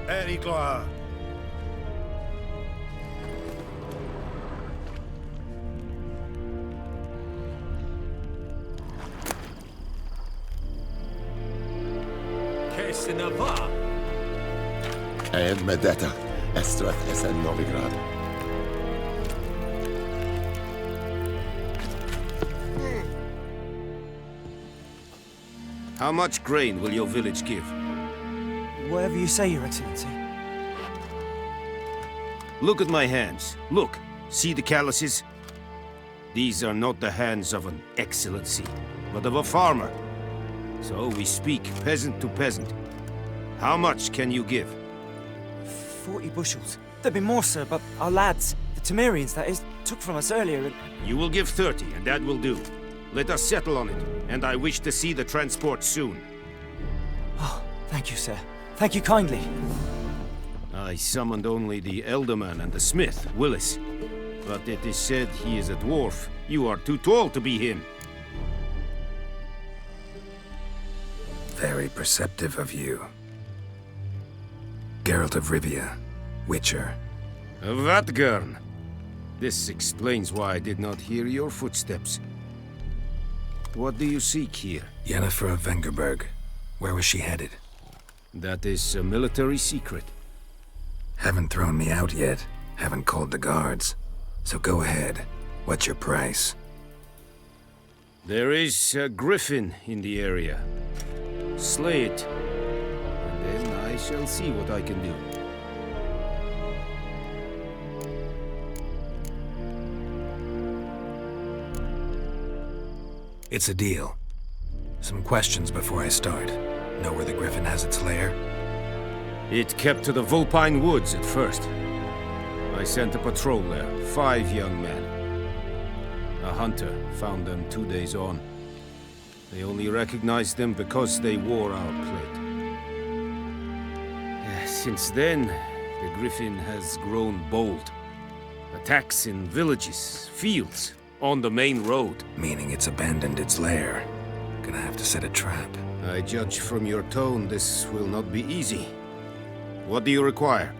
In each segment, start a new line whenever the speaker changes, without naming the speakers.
Eri gloa.
Kesinava.
En medetta. Estrath esen Novigrad.
How much grain will your village give?
Whatever you say, Your Excellency.
Look at my hands. Look. See the calluses? These are not the hands of an excellency, but of a farmer. So we speak peasant to peasant. How much can you give?
40 bushels. There'd be more, sir, but our lads, the Temerians, that is, took from us earlier and...
You will give 30, and that will do. Let us settle on it, and I wish to see the transport soon.
Oh, thank you, sir. Thank you kindly.
I summoned only the Elderman and the smith, Willis. But it is said he is a dwarf. You are too tall to be him.
Very perceptive of you. Geralt of Rivia, Witcher.
Vatgern! This explains why I did not hear your footsteps. What do you seek here?
Yennefer of Vengerberg. Where was she headed?
That is a military secret.
Haven't thrown me out yet. Haven't called the guards. So go ahead. What's your price?
There is a griffin in the area. Slay it, and then I shall see what I can do.
It's a deal. Some questions before I start. Know where the griffin has its lair?
It kept to the Vulpine Woods at first. I sent a patrol there, 5 young men. A hunter found them 2 days on. They only recognized them because they wore our plate. Since then, the griffin has grown bold. Attacks in villages, fields, on the main road.
Meaning it's abandoned its lair. Gonna have to set a trap.
I judge from your tone this will not be easy. What do you require?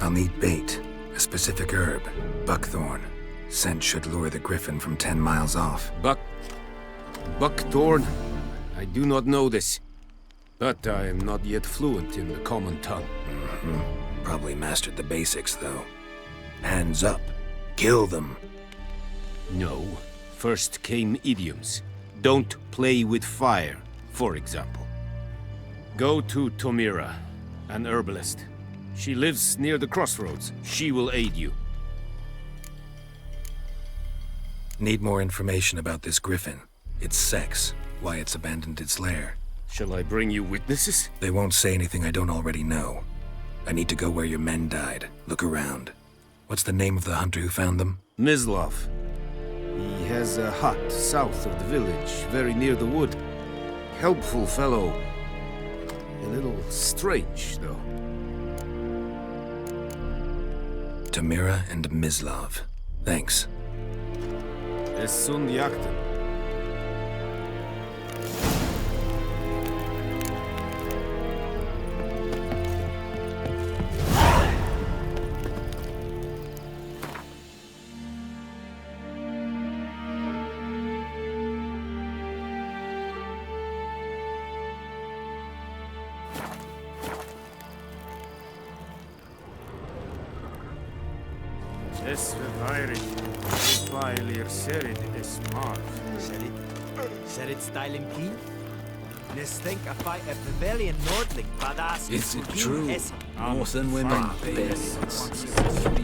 I'll need bait. A specific herb. Buckthorn. Scent should lure the griffin from 10 miles off.
Buckthorn? I do not know this. But I am not yet fluent in the common tongue.
Probably mastered the basics, though. Hands up. Kill them.
No. First came idioms. Don't play with fire, for example. Go to Tomira, an herbalist. She lives near the crossroads. She will aid you.
Need more information about this griffin. Its sex, why it's abandoned its lair.
Shall I bring you witnesses?
They won't say anything I don't already know. I need to go where your men died. Look around. What's the name of the hunter who found them?
Mislav. He has a hut south of the village, very near the wood. Helpful fellow. A little strange, though.
Tamira and Mislav. Thanks.
Es sunt jakten. Es verweirig. Veilir serid es marv.
Serit styling key? Nestenk a fight a pavilion Nordling badass.
Is it true? Northern women best.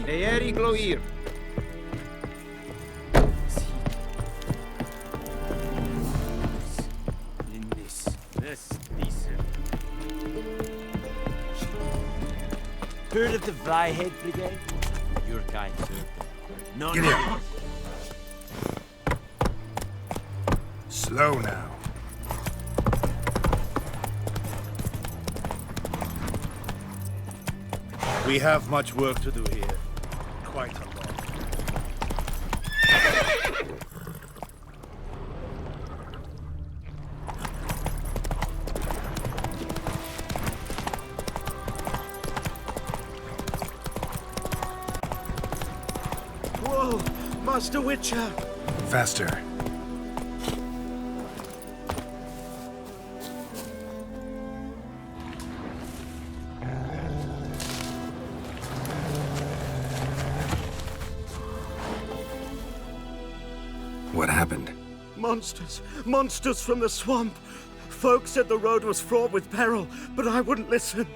Eri gloir. In this decent.
Heard of the Vryhead Brigade? Your kind, sir. None
Get
of
here. Slow now. We have much work to do here. Quite a lot. Master Witcher!
Faster. What happened?
Monsters! Monsters from the swamp! Folk said the road was fraught with peril, but I wouldn't listen.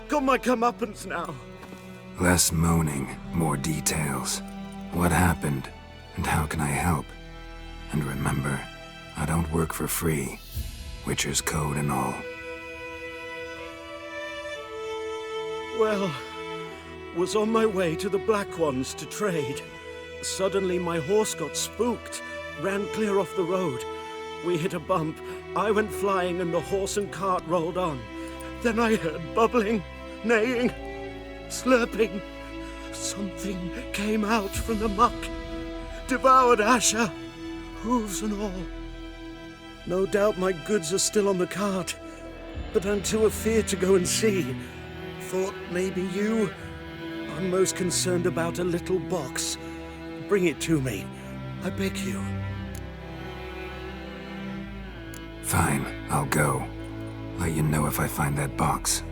Got my comeuppance now.
Less moaning, more details. What happened, and how can I help? And remember, I don't work for free. Witcher's code and all.
Well, was on my way to the Black Ones to trade. Suddenly my horse got spooked, ran clear off the road. We hit a bump, I went flying and the horse and cart rolled on. Then I heard bubbling, neighing, slurping. Something came out from the muck, devoured Asher, hooves and all. No doubt my goods are still on the cart, but I'm too afeard to go and see. Thought maybe you. I'm most concerned about a little box. Bring it to me, I beg you.
Fine, I'll go. Let you know if I find that box.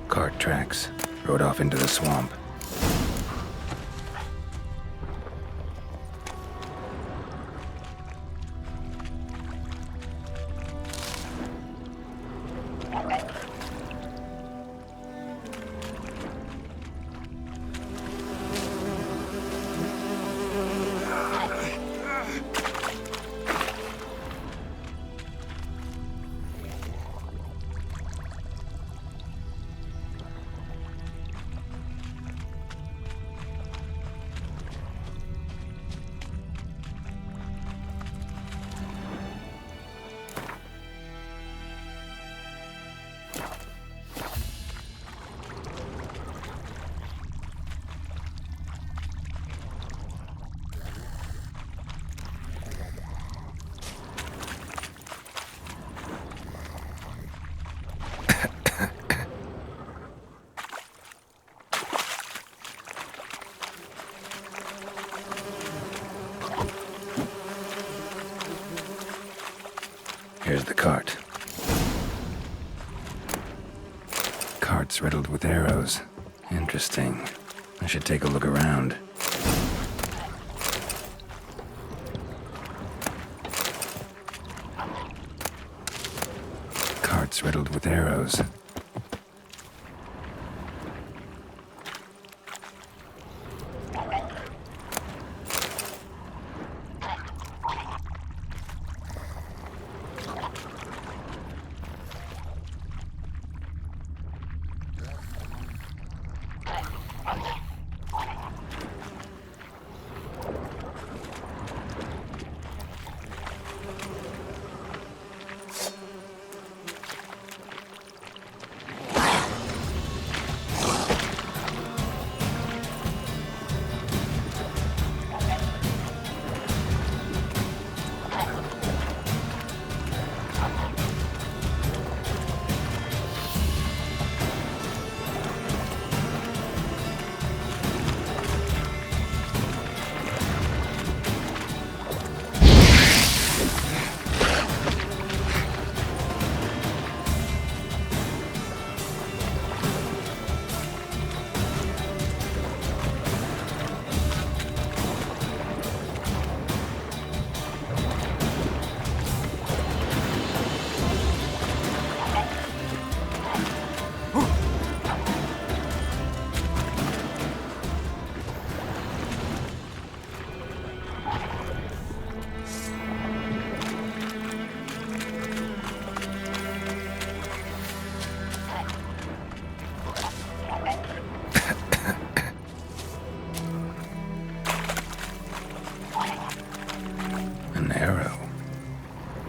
Cart tracks. Rode off into the swamp. Here's the cart. Cart's riddled with arrows. Interesting. I should take a look around. Cart's riddled with arrows.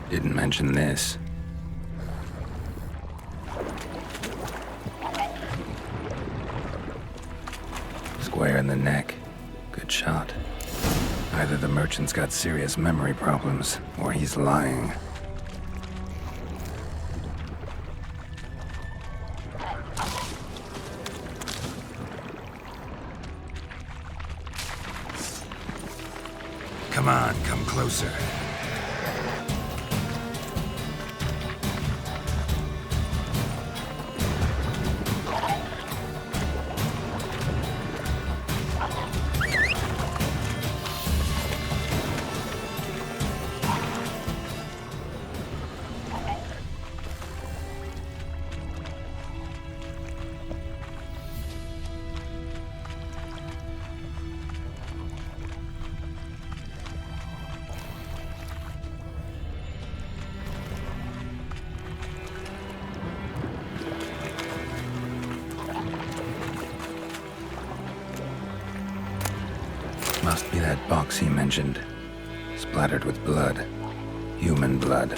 Didn't mention this. Square in the neck. Good shot. Either the merchant's got serious memory problems, or he's lying. Come on, come closer. Must be that box he mentioned. Splattered with blood. Human blood.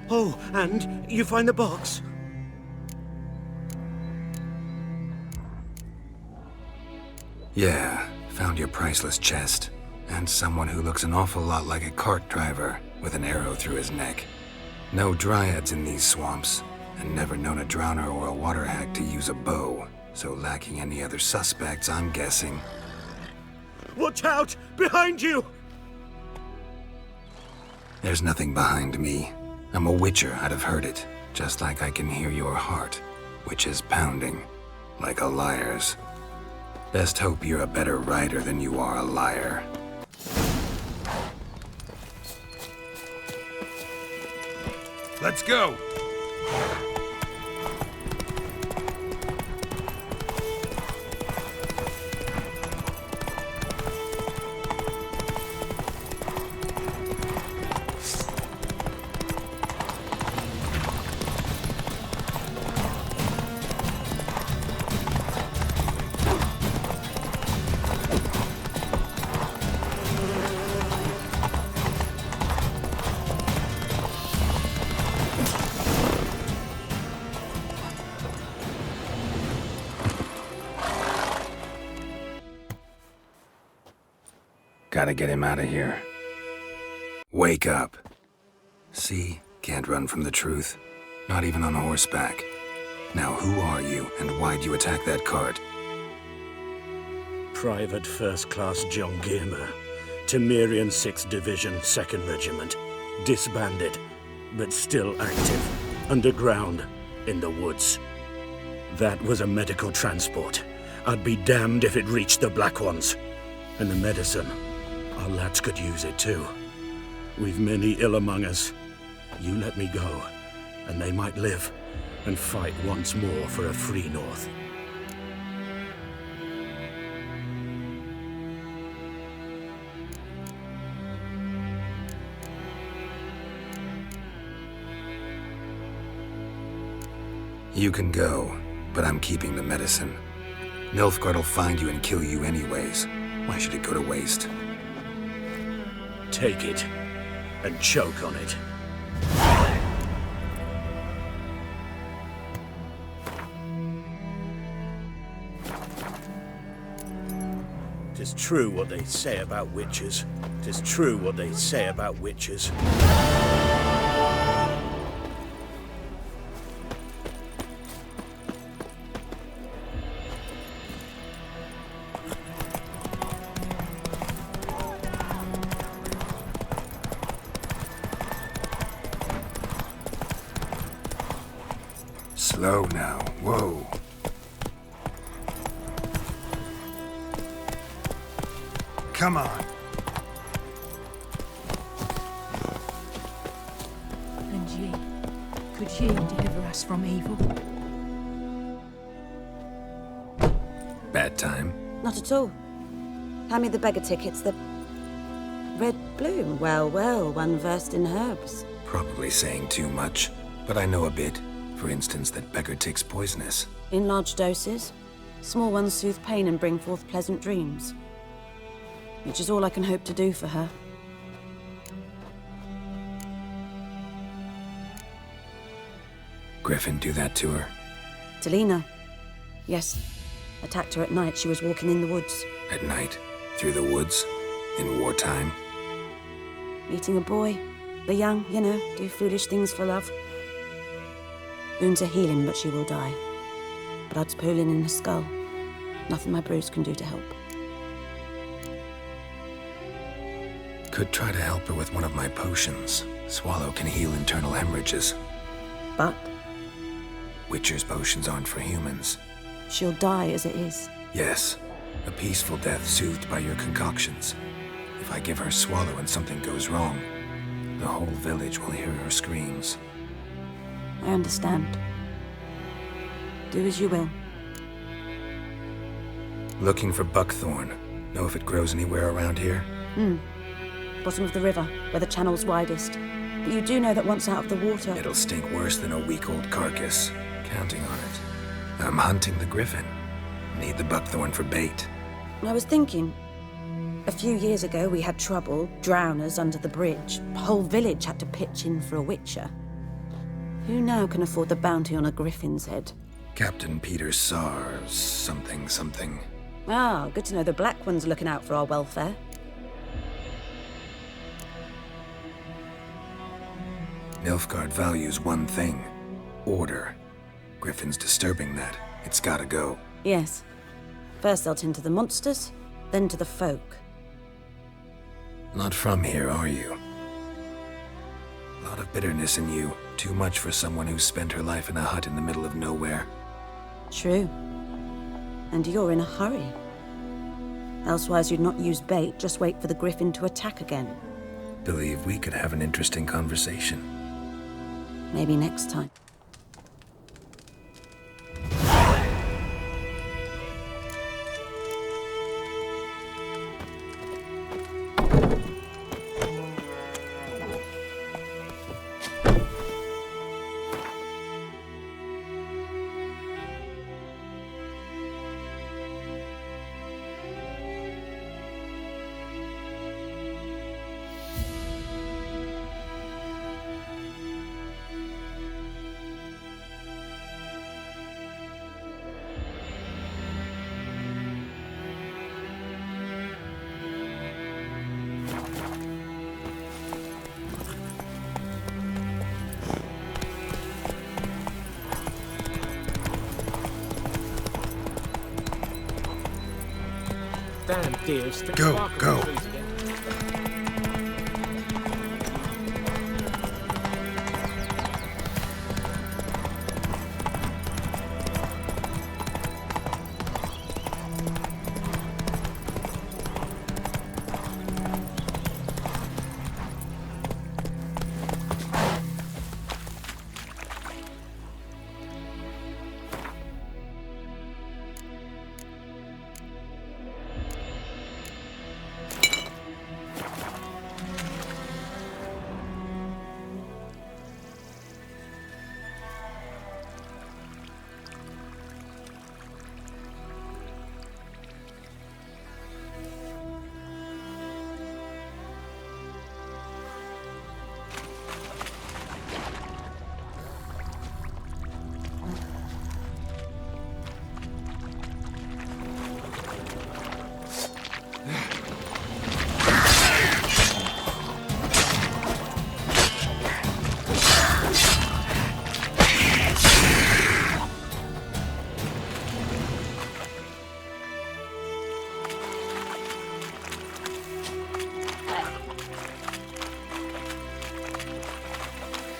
Oh, and you find the box?
Yeah, found your priceless chest. And someone who looks an awful lot like a cart driver, with an arrow through his neck. No dryads in these swamps, and never known a drowner or a water hack to use a bow. So lacking any other suspects, I'm guessing.
Watch out! Behind you!
There's nothing behind me. I'm a witcher, I'd have heard it. Just like I can hear your heart, which is pounding, like a liar's. Best hope you're a better writer than you are a liar.
Let's go!
Gotta get him out of here. Wake up. See? Can't run from the truth. Not even on horseback. Now who are you, and why'd you attack that cart?
Private First Class John Gilmer, Temerian 6th Division, 2nd Regiment. Disbanded, but still active. Underground, in the woods. That was a medical transport. I'd be damned if it reached the Black Ones. And the medicine. Our lads could use it too. We've many ill among us. You let me go, and they might live, and fight once more for a free North.
You can go, but I'm keeping the medicine. Nilfgaard'll find you and kill you anyways. Why should it go to waste?
Take it, and choke on it. Tis true what they say about witches. Tis true what they say about witches.
Slow now. Whoa. Come on.
And ye, could ye deliver us from evil?
Bad time.
Not at all. Hand me the beggar tickets, Red bloom. Well, well, one versed in herbs.
Probably saying too much, but I know a bit. For instance, that Becker takes poisonous.
In large doses. Small ones soothe pain and bring forth pleasant dreams. Which is all I can hope to do for her.
Griffin do that to her?
Talina. Yes. Attacked her at night. She was walking in the woods.
At night? Through the woods? In wartime?
Meeting a boy. The young, you know, do foolish things for love. Wounds are healing, but she will die. Blood's pooling in her skull. Nothing my bruise can do to help.
Could try to help her with one of my potions. Swallow can heal internal hemorrhages.
But
Witcher's potions aren't for humans.
she'll die as it is.
Yes, a peaceful death soothed by your concoctions. If I give her Swallow and something goes wrong, the whole village will hear her screams.
I understand. Do as you will.
Looking for buckthorn. Know if it grows anywhere around here?
Bottom of the river, where the channel's widest. But you do know that once out of the water...
It'll stink worse than a week-old carcass. Counting on it. I'm hunting the griffin. Need the buckthorn for bait.
I was thinking... A few years ago, we had trouble. Drowners under the bridge. The whole village had to pitch in for a witcher. Who now can afford the bounty on a griffin's head?
Captain Peter Sars, something.
Ah, good to know the Black One's looking out for our welfare.
Nilfgaard values one thing. Order. Griffin's disturbing that. It's gotta go.
Yes. First they'll tend to the monsters, then to the folk.
Not from here, are you? A lot of bitterness in you. Too much for someone who spent her life in a hut in the middle of nowhere.
True. And you're in a hurry. Elsewise you'd not use bait, just wait for the griffin to attack again.
Believe we could have an interesting conversation.
Maybe next time.
Damn deers.
Go.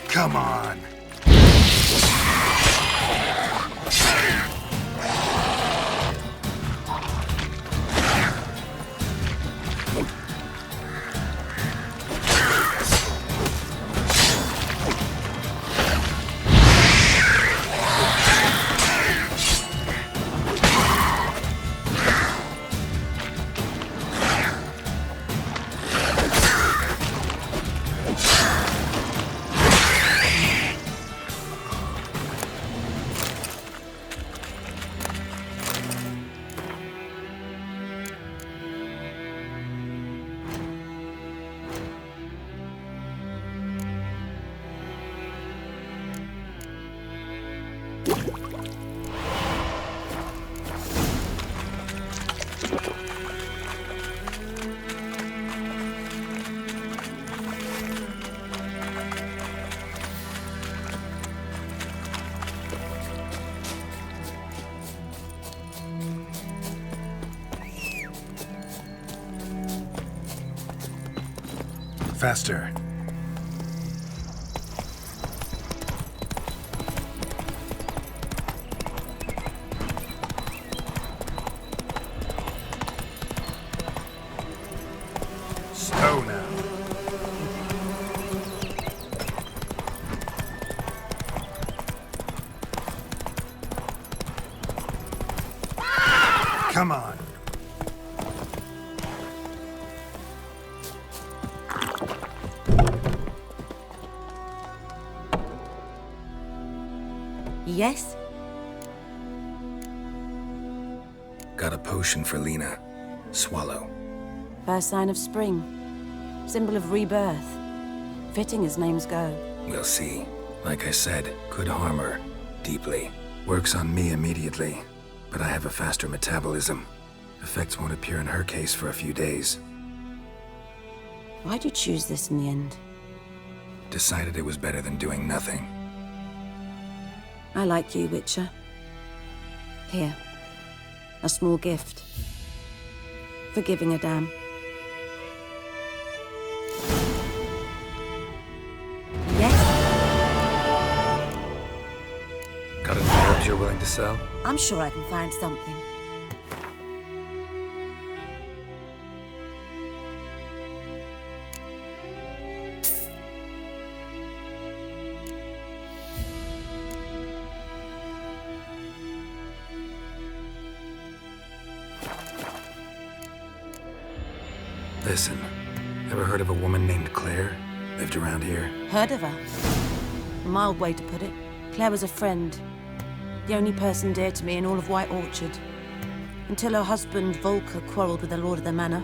Come on. faster.
Slow now. Come on.
Yes?
Got a potion for Lena. Swallow.
First sign of spring. Symbol of rebirth. Fitting as names go.
We'll see. Like I said, could harm her. Deeply. Works on me immediately. But I have a faster metabolism. Effects won't appear in her case for a few days.
Why'd you choose this in the end?
Decided it was better than doing nothing.
I like you, Witcher. Here. A small gift. For giving a damn. Yes?
Got any herbs you're willing to sell?
I'm sure I can find something.
Listen, ever heard of a woman named Claire? Lived around here?
Heard of her? A mild way to put it. Claire was a friend. The only person dear to me in all of White Orchard. Until her husband, Volker, quarreled with the lord of the manor.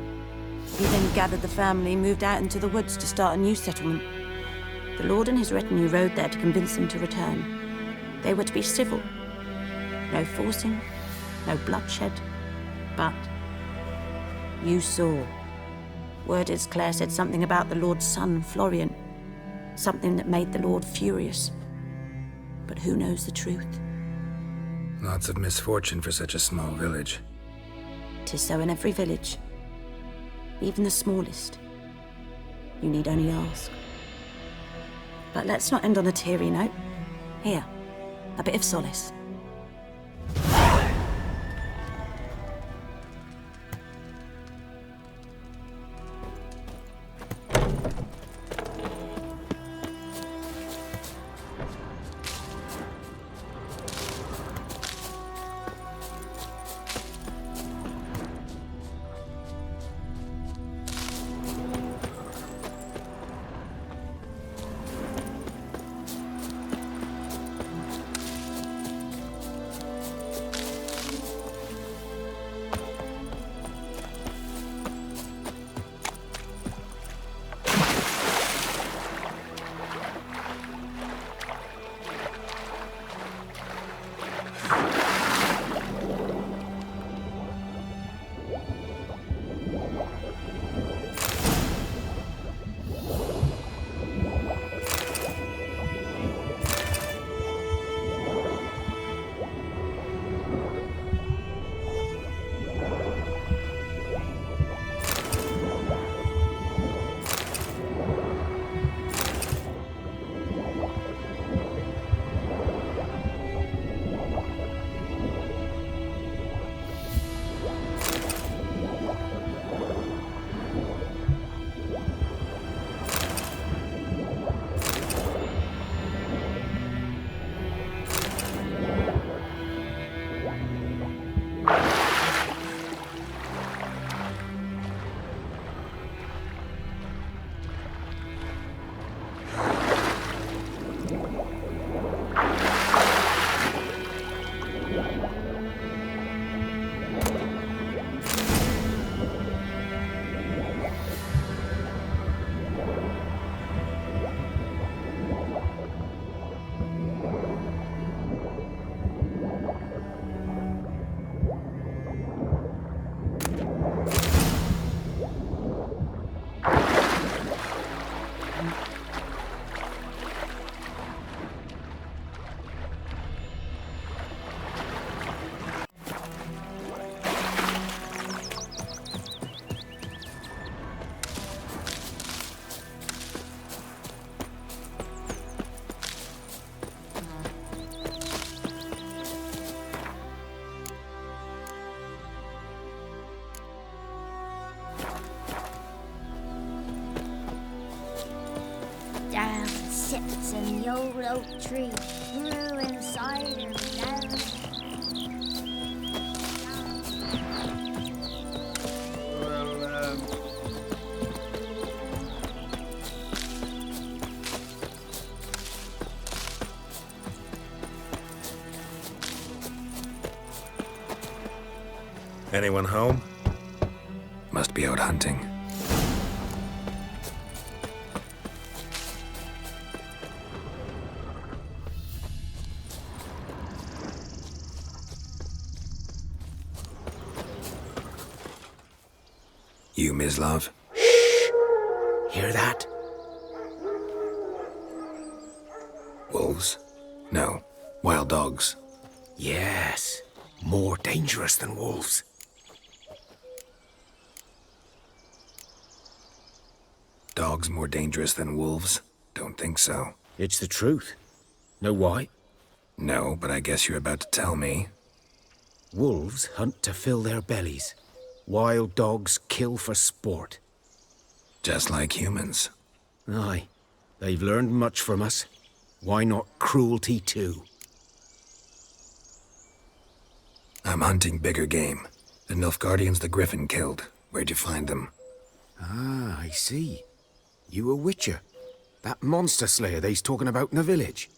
He then gathered the family, moved out into the woods to start a new settlement. The lord and his retinue rode there to convince them to return. They were to be civil. No forcing, no bloodshed. But you saw. Word is Claire said something about the lord's son, Florian. Something that made the lord furious. But who knows the truth?
Lots of misfortune for such a small village.
'Tis so in every village. Even the smallest. You need only ask. But let's not end on a teary note. Here, a bit of solace.
chips in the old oak tree grew inside her belly.
Anyone home?
Must be out hunting. You, Mislav?
Hear that?
Wolves? No. Wild dogs.
Yes. More dangerous than wolves.
Dogs more dangerous than wolves? Don't think so.
It's the truth. Know why?
No, but I guess you're about to tell me.
Wolves hunt to fill their bellies. Wild dogs kill for sport.
Just like humans.
Aye. They've learned much from us. Why not cruelty too?
I'm hunting bigger game. The Nilfgaardians the Griffin killed. Where'd you find them?
Ah, I see. You a witcher. That monster slayer they's talking about in the village.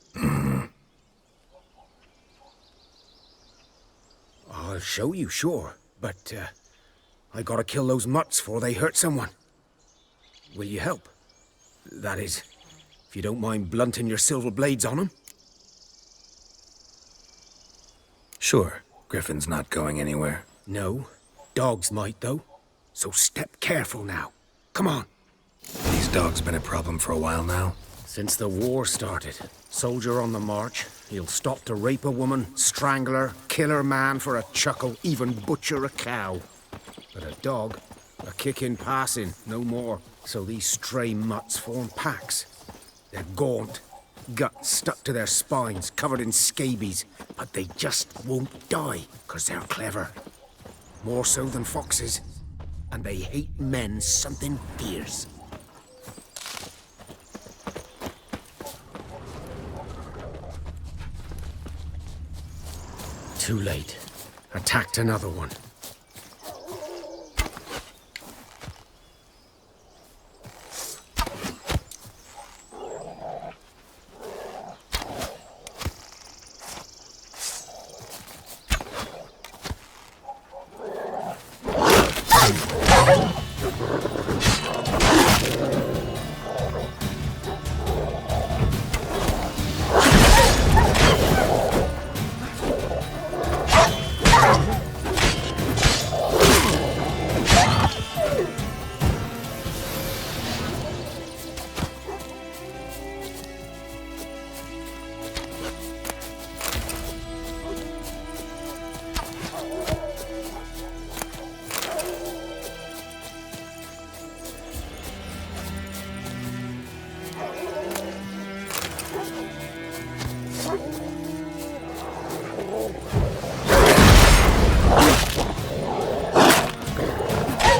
I'll show you, sure. But, I gotta kill those mutts before they hurt someone. Will you help? That is, if you don't mind blunting your silver blades on them.
Sure. Griffin's not going anywhere.
No. Dogs might, though. So step careful now. Come on.
These dogs been a problem for a while now?
Since the war started. Soldier on the march. He'll stop to rape a woman, strangle her, kill her man for a chuckle, even butcher a cow. But a dog, a kick in passing, no more. So these stray mutts form packs. They're gaunt, guts stuck to their spines, covered in scabies. But they just won't die, 'cause they're clever. More so than foxes. And they hate men something fierce. Too late. Attacked another one.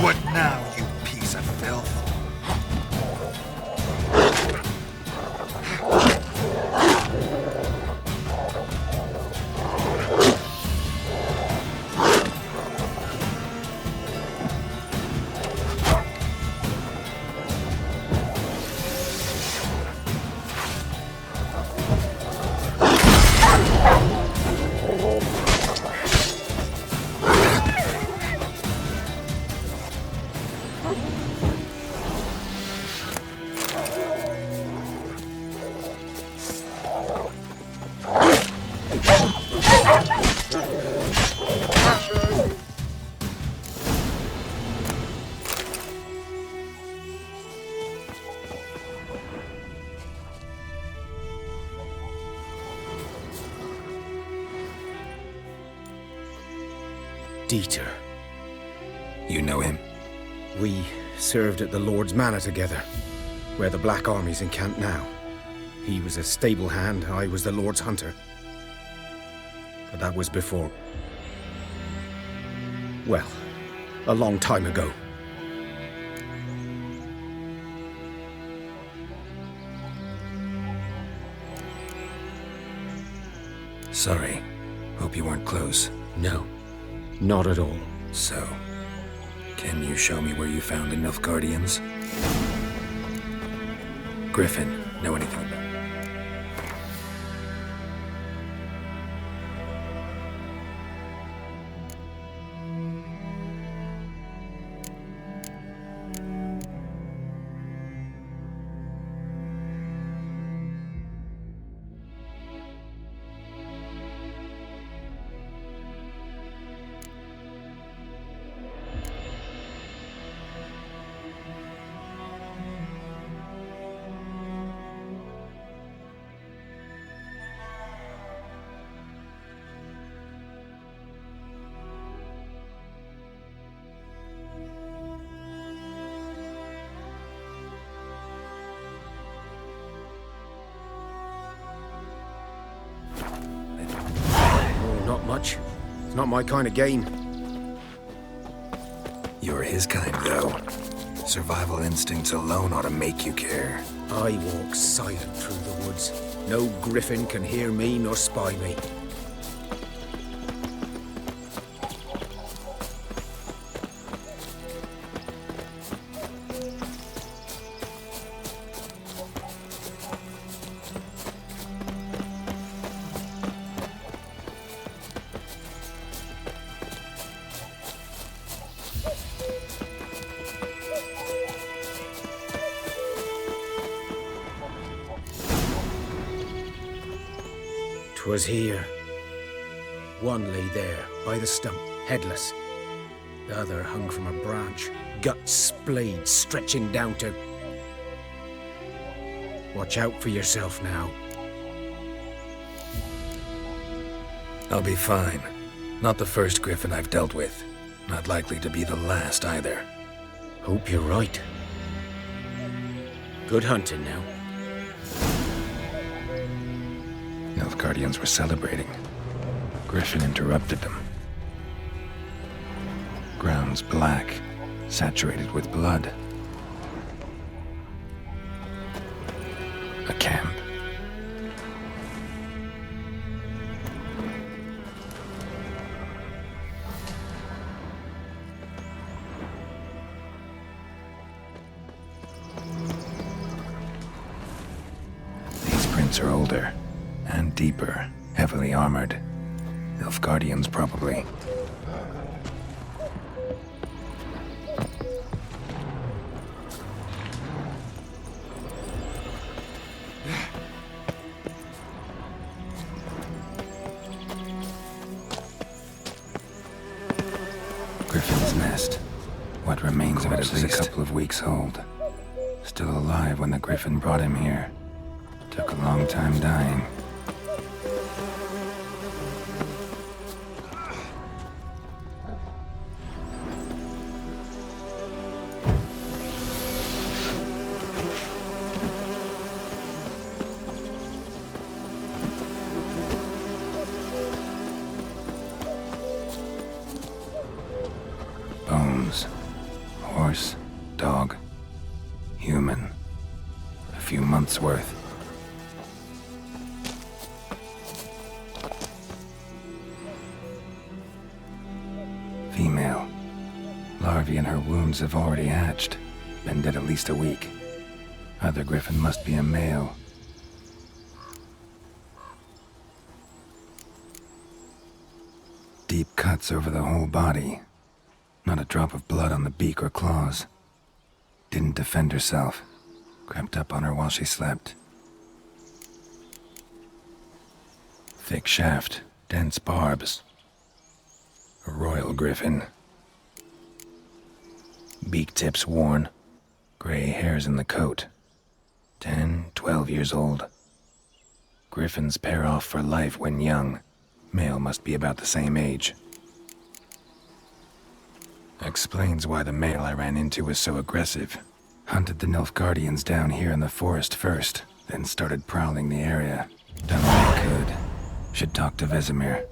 What now, you piece of filth? Dieter.
You know him?
We served at the Lord's Manor together, where the Black Army's encamped now. He was a stable hand, I was the Lord's hunter. But that was before... well, a long time ago.
Sorry. Hope you weren't close.
No, not at all.
So, can you show me where you found the Nilfgaardians? Griffin, know anything about it?
Not much. It's not my kind of game.
You're his kind, though. Survival instincts alone ought to make you care.
I walk silent through the woods. No griffin can hear me nor spy me. Was here. One lay there, by the stump, headless. The other hung from a branch, guts splayed, stretching down to... Watch out for yourself now.
I'll be fine. Not the first griffin I've dealt with. Not likely to be the last either.
Hope you're right. Good hunting now.
Nilfgaardians were celebrating. Griffin interrupted them. Ground's black, saturated with blood. A camp. These prints are older. And deeper, heavily armored. Nilfgaardians, probably. Griffin's nest. What remains of it is a couple of weeks old. Still alive when the griffin brought him here. Took a long time dying. Bones. Horse, dog, human. A few months' worth. Female. Larvae in her wounds have already hatched. Been dead at least a week. Other griffin must be a male. Deep cuts over the whole body. Not a drop of blood on the beak or claws. Didn't defend herself. Crept up on her while she slept. Thick shaft, dense barbs. A royal griffin. Beak tips worn. Gray hairs in the coat. 10, 12 years old. Griffins pair off for life when young. Male must be about the same age. Explains why the male I ran into was so aggressive. Hunted the Nilfgaardians down here in the forest first, then started prowling the area. Done what I could. Should talk to Vesemir.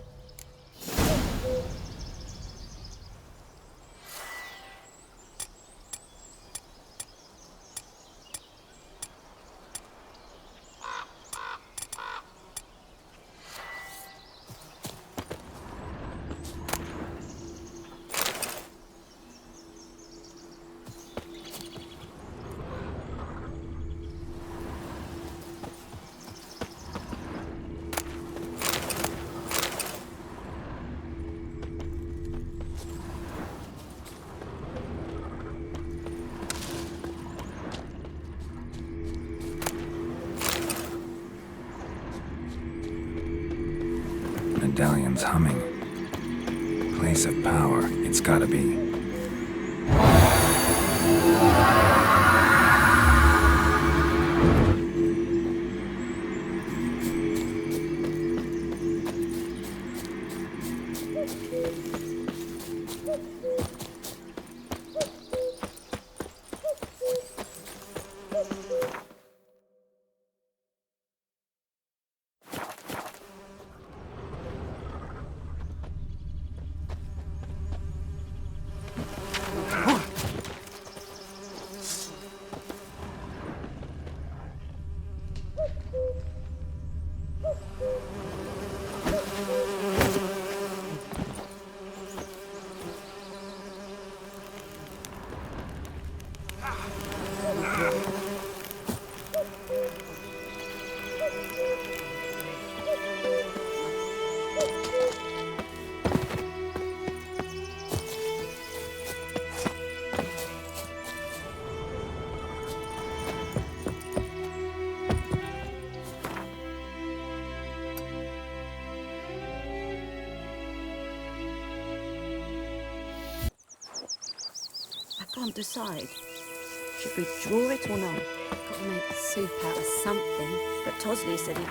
medallion's humming. Place of power, it's gotta be.
I can't decide. Should we draw it or not?
Gotta make soup out of something.
But Tosley said he...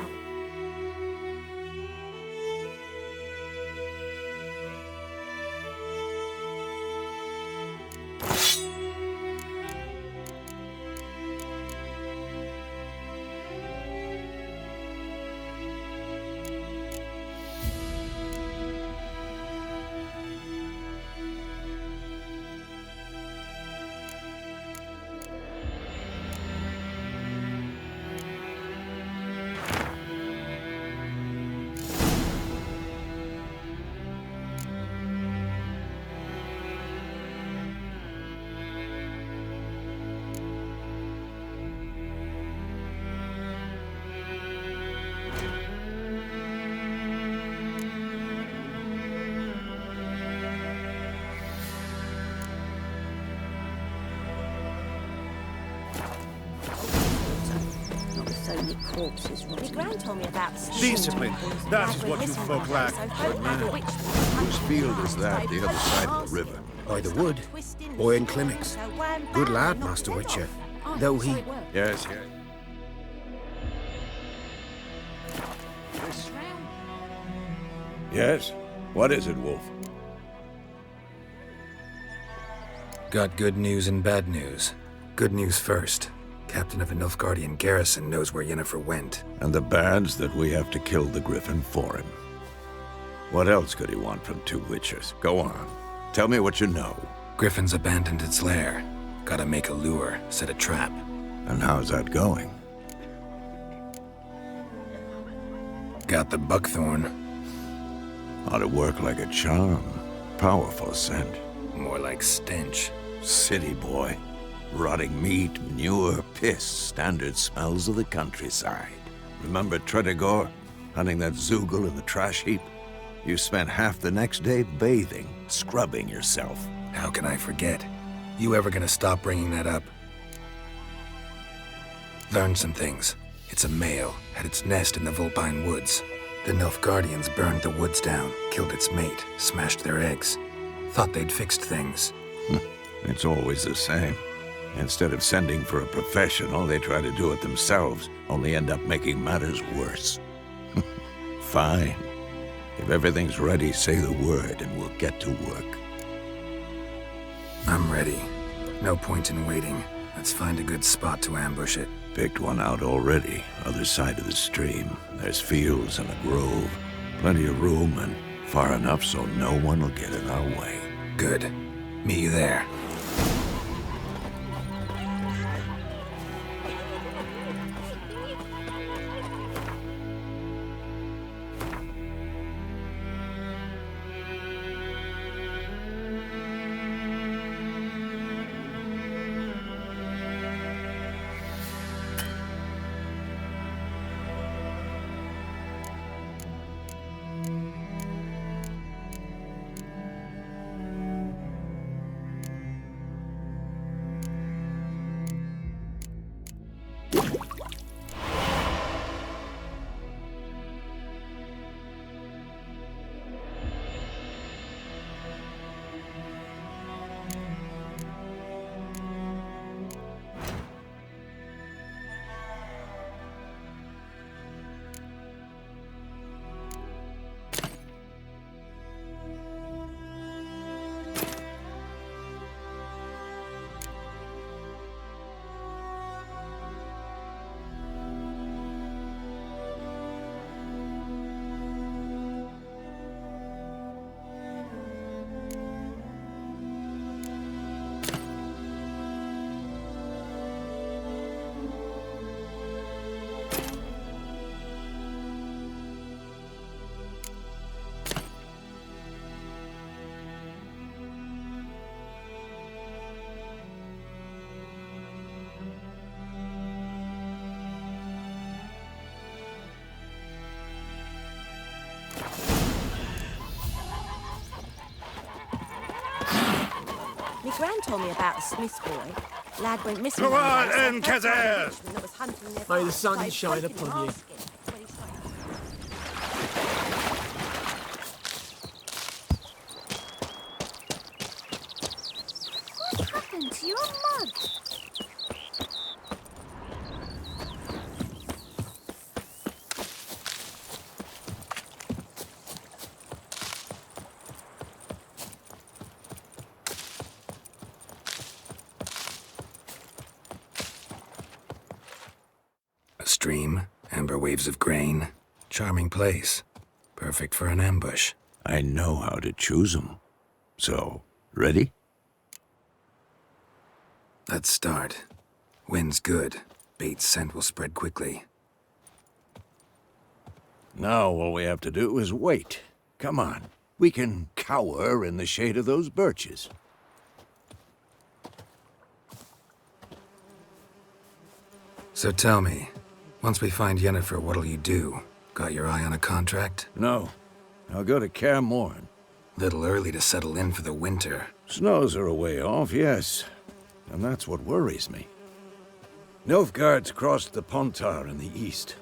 Not with so many corpses rotting.
My gran told me about
Discipline. That is what you folk lack.
Whose field is that, the other side of the river?
By the wood. Boy in clinics. Good lad, Master Witcher. Though he...
Yes, yes. Yes? What is it, Wolf?
Got good news and bad news. Good news first. Captain of a Nilfgaardian garrison knows where Yennefer went.
And the bad's that we have to kill the Griffin for him. What else could he want from two witchers? Go on. Tell me what you know.
Griffin's abandoned its lair. Gotta make a lure, set a trap.
And how's that going?
Got the buckthorn.
Ought to work like a charm. Powerful scent.
More like stench.
City boy. Rotting meat, manure, piss. Standard smells of the countryside. Remember Tredegor? Hunting that Zoogle in the trash heap? You spent half the next day bathing, scrubbing yourself.
How can I forget? You ever gonna stop bringing that up? Learned some things. It's a male, had its nest in the Vulpine Woods. The Nilfgaardians burned the woods down, killed its mate, smashed their eggs. Thought they'd fixed things.
It's always the same. Instead of sending for a professional, they try to do it themselves, only end up making matters worse. Fine. If everything's ready, say the word and we'll get to work.
I'm ready. No point in waiting. Let's find a good spot to ambush it.
Picked one out already, other side of the stream. There's fields and a grove. Plenty of room and far enough so no one will get in our way.
Good. Meet you there.
Gran told me about a Smith's boy. Lad went missing.
Come
one
on
day, so I
in,
helped
Kazaz!
the Englishman that was hunting their
May the
farm,
sun
so I
shine
broke him
upon you.
basket. When he tried-
What happened to your mud?
A stream, amber waves of grain. Charming place. Perfect for an ambush.
I know how to choose 'em. So, ready?
Let's start. Wind's good. Bait's scent will spread quickly.
Now all we have to do is wait. Come on. We can cower in the shade of those birches.
So tell me, once we find Yennefer, what'll you do? Got your eye on a contract?
No. I'll go to Kaer Morhen.
Little early to settle in for the winter.
Snows are a way off, yes. And that's what worries me. Nilfgaard's crossed the Pontar in the east.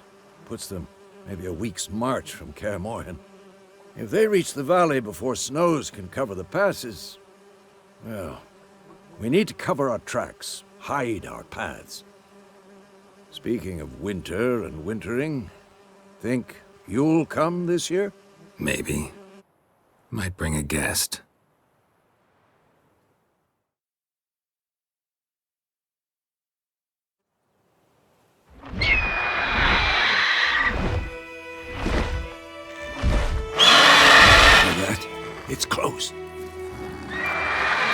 Puts them maybe a week's march from Kaer Morhen. If they reach the valley before snows can cover the passes, well, we need to cover our tracks, hide our paths. Speaking of winter and wintering, think you'll come this year?
Maybe. Might bring a guest.
That? It's close.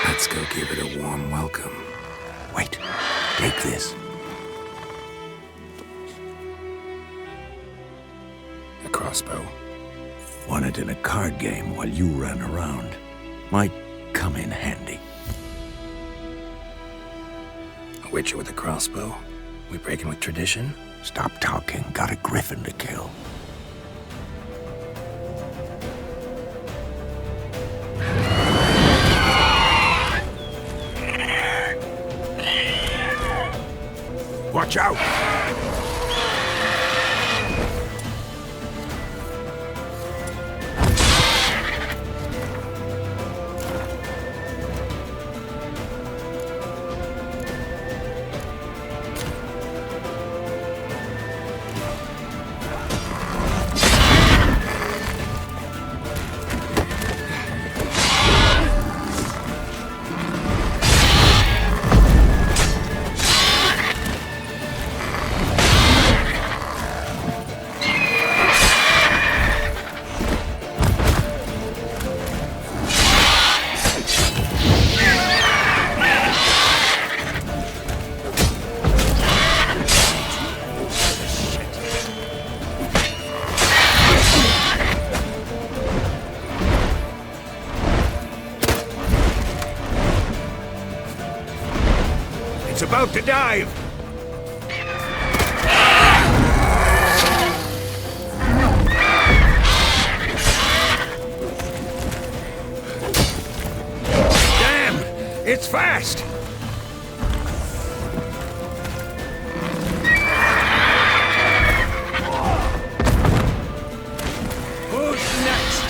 Let's go give it a warm welcome.
Wait, take this.
A crossbow.
Won it in a card game while you ran around. Might come in handy.
A witcher with a crossbow? We breaking with tradition?
Stop talking. Got a griffin to kill. Watch out! It's about to dive! Damn! It's fast! Who's next?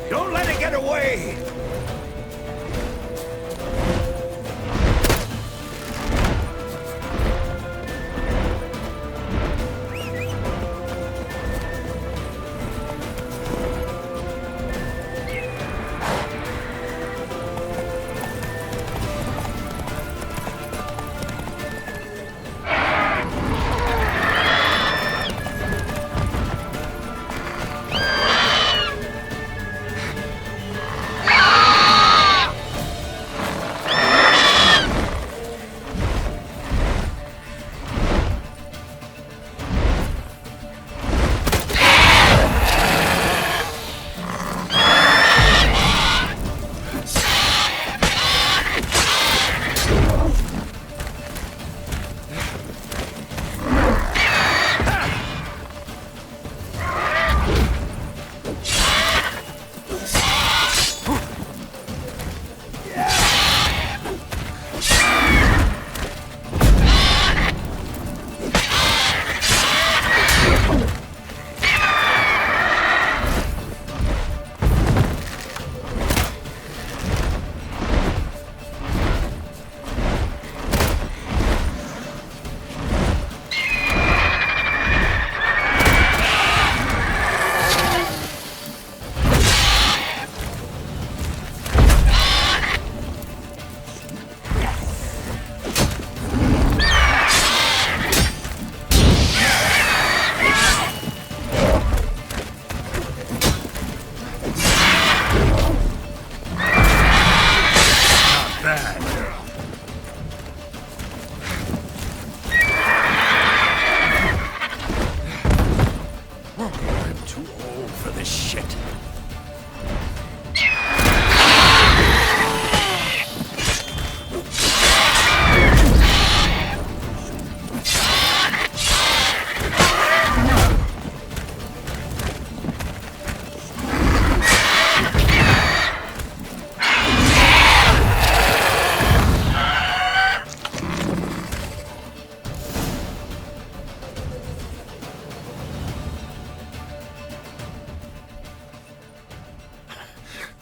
Don't let it get away! for this shit.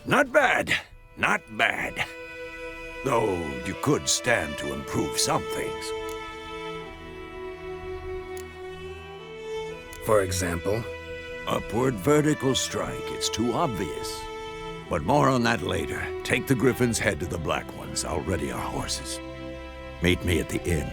Not bad. Not bad. Though you could stand to improve some things.
For example?
Upward vertical strike. It's too obvious. But more on that later. Take the Griffin's head to the Black Ones. I'll ready our horses. Meet me at the inn.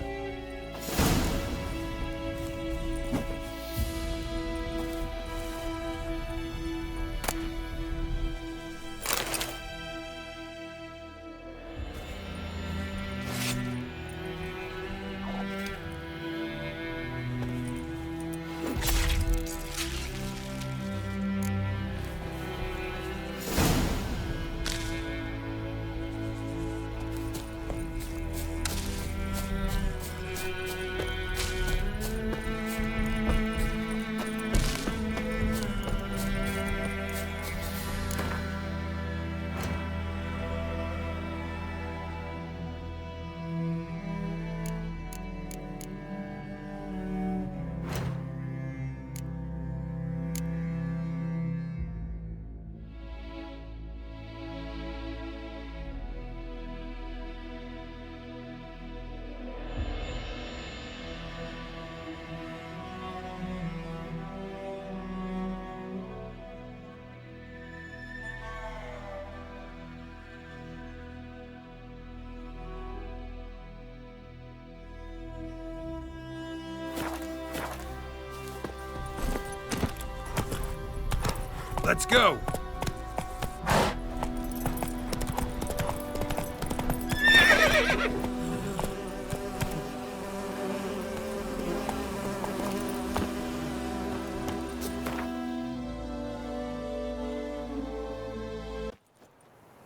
Let's go!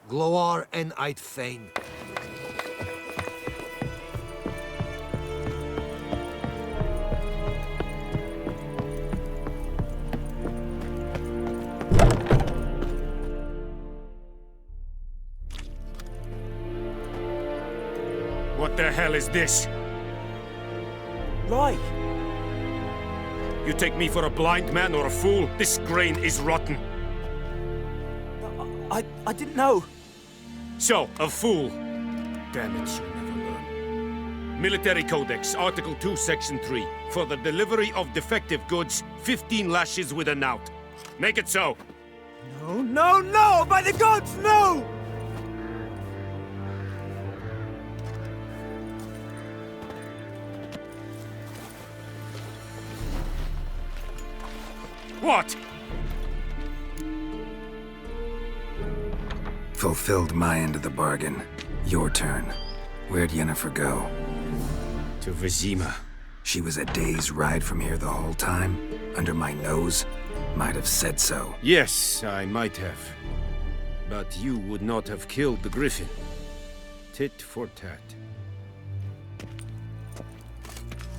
Gloar en Eidfein.
What the hell is this?
Right.
You take me for a blind man or a fool? This grain is rotten.
I didn't know.
So, a fool. Damn it, you'll never learn. Military Codex, Article 2, Section 3. For the delivery of defective goods, 15 lashes with a knout. Make it so.
No, no, no! By the gods, no!
What?
Fulfilled my end of the bargain. Your turn. Where'd Yennefer go?
To Vizima.
She was a day's ride from here the whole time? Under my nose? Might have said so.
Yes, I might have. But you would not have killed the Griffin. Tit for tat.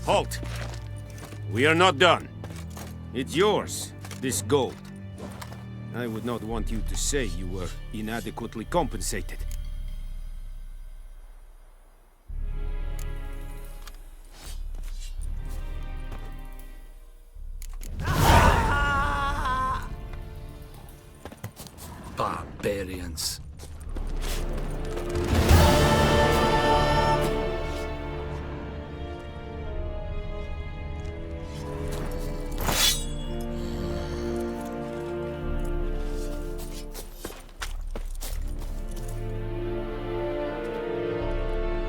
Halt! We are not done. It's yours, this gold. I would not want you to say you were inadequately compensated.
Barbarians.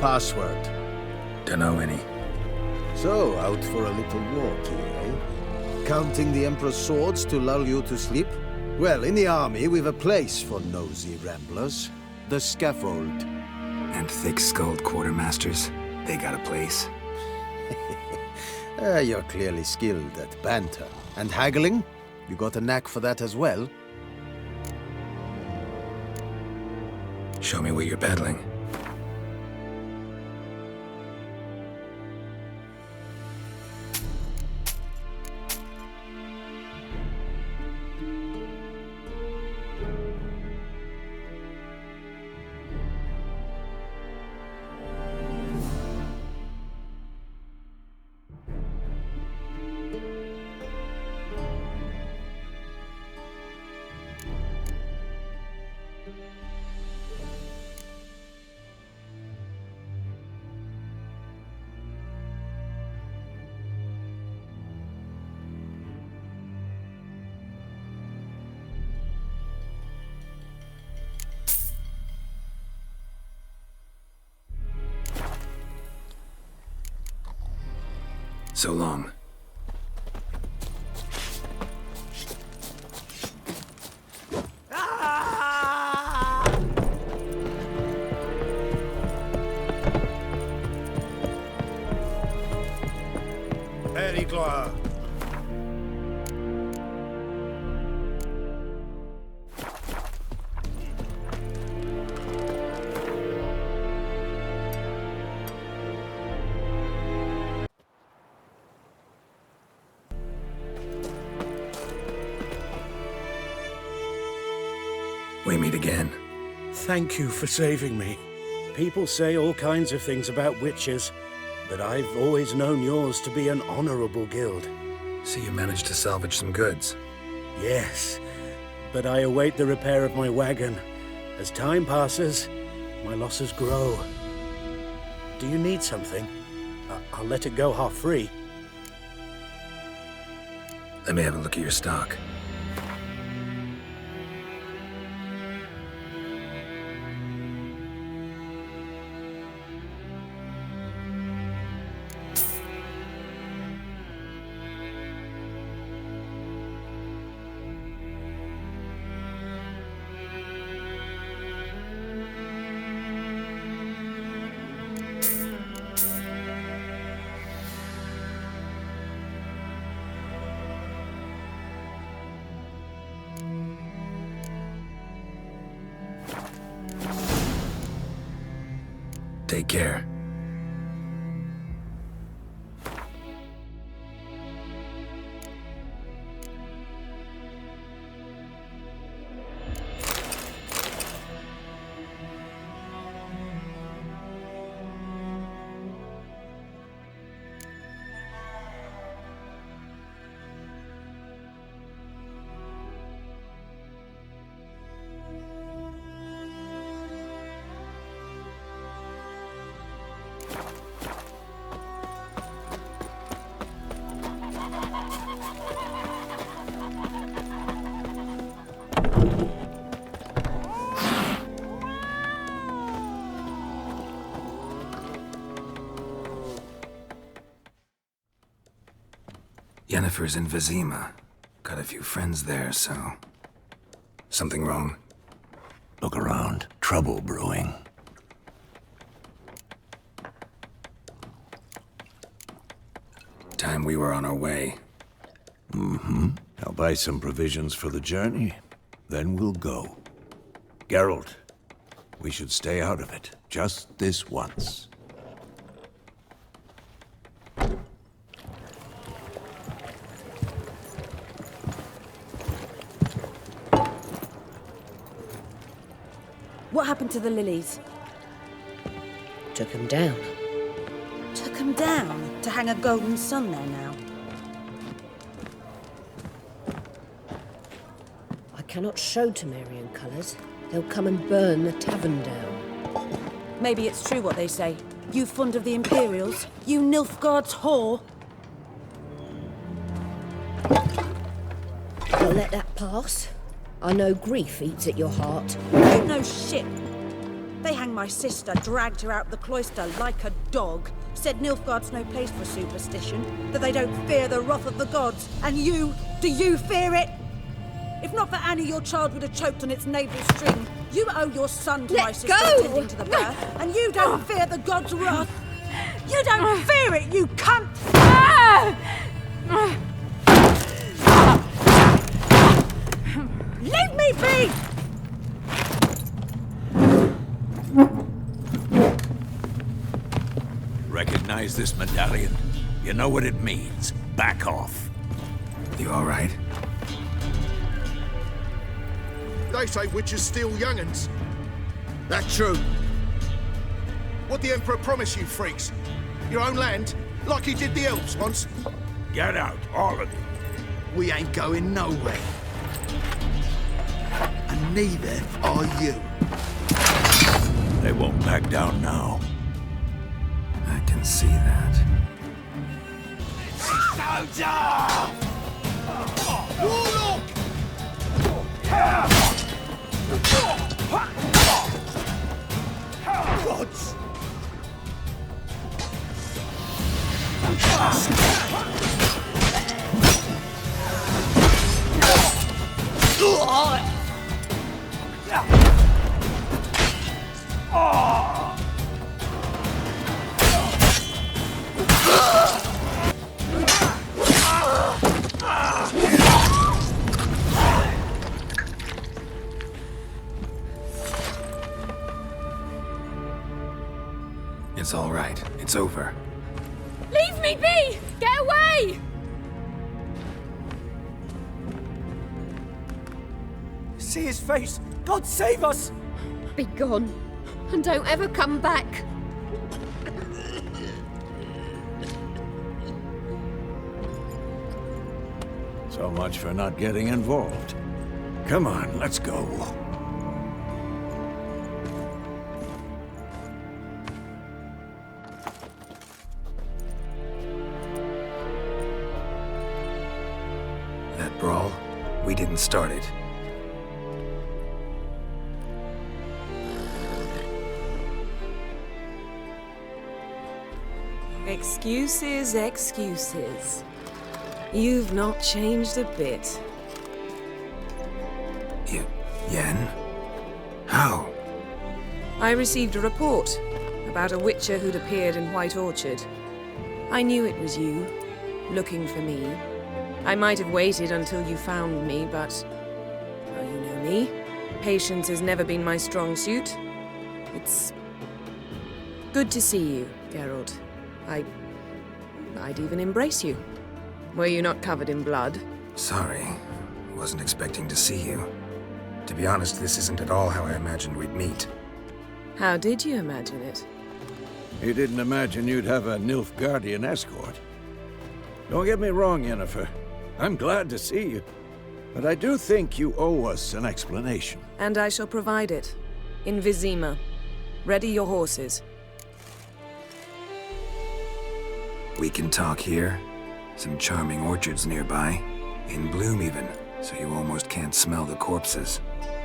Password.
Dunno any.
So, out for a little walk here, eh? Counting the Emperor's swords to lull you to sleep? Well, in the army, we've a place for nosy ramblers. The scaffold.
And thick-skulled quartermasters? They got a place?
You're clearly skilled at banter. And haggling? You got a knack for that as well?
Show me what you're peddling. So long.
Very gloire.
We meet again.
Thank you for saving me. People say all kinds of things about witches, but I've always known yours to be an honorable guild.
So you managed to salvage some goods.
Yes, but I await the repair of my wagon. As time passes, my losses grow. Do you need something? I'll let it go half-free.
Let me have a look at your stock. Take care. Yennefer's in Vizima. Got a few friends there, so... Something wrong?
Look around. Trouble brewing.
Time we were on our way.
Mm-hmm. I'll buy some provisions for the journey. Then we'll go. Geralt, we should stay out of it. Just this once.
What happened to the lilies?
Took him down.
Took them down to hang a golden sun there now.
I cannot show Temerian colours. They'll come and burn the tavern down.
Maybe it's true what they say. You fond of the Imperials? You Nilfgaard's whore?
I'll let that pass. I know grief eats at your heart.
You know shit. They hanged my sister, dragged her out the cloister like a dog, said Nilfgaard's no place for superstition, that they don't fear the wrath of the gods. And you, do you fear it? If not for Annie, your child would have choked on its navel string. You owe your son to my sister tending to the birth, and you don't fear the gods' wrath. You don't fear it, you cunt!
me be!
Recognize this medallion? You know what it means. Back off.
You all right?
They say witches steal young'uns. That's true. What the Emperor promised you, freaks? Your own land? Like he did the elves once?
Get out, all of you.
We ain't going nowhere. And neither are you.
They won't back down now.
I can see that.
Warlock! Gods!
It's all right. It's over.
Leave me be! Get away!
See his face! God save us!
Be gone, and don't ever come back.
So much for not getting involved. Come on, let's go.
That brawl, we didn't start it.
Excuses, excuses. You've not changed a bit.
Yen? How?
I received a report about a witcher who'd appeared in White Orchard. I knew it was you, looking for me. I might have waited until you found me, but... well, you know me. Patience has never been my strong suit. It's... good to see you, Geralt. I'd even embrace you. Were you not covered in blood?
Sorry. Wasn't expecting to see you. To be honest, this isn't at all how I imagined we'd meet.
How did you imagine it?
You didn't imagine you'd have a Nilfgaardian escort. Don't get me wrong, Yennefer. I'm glad to see you. But I do think you owe us an explanation.
And I shall provide it. In Vizima. Ready your horses.
We can talk here. Some charming orchards nearby. In bloom even, so you almost can't smell the corpses.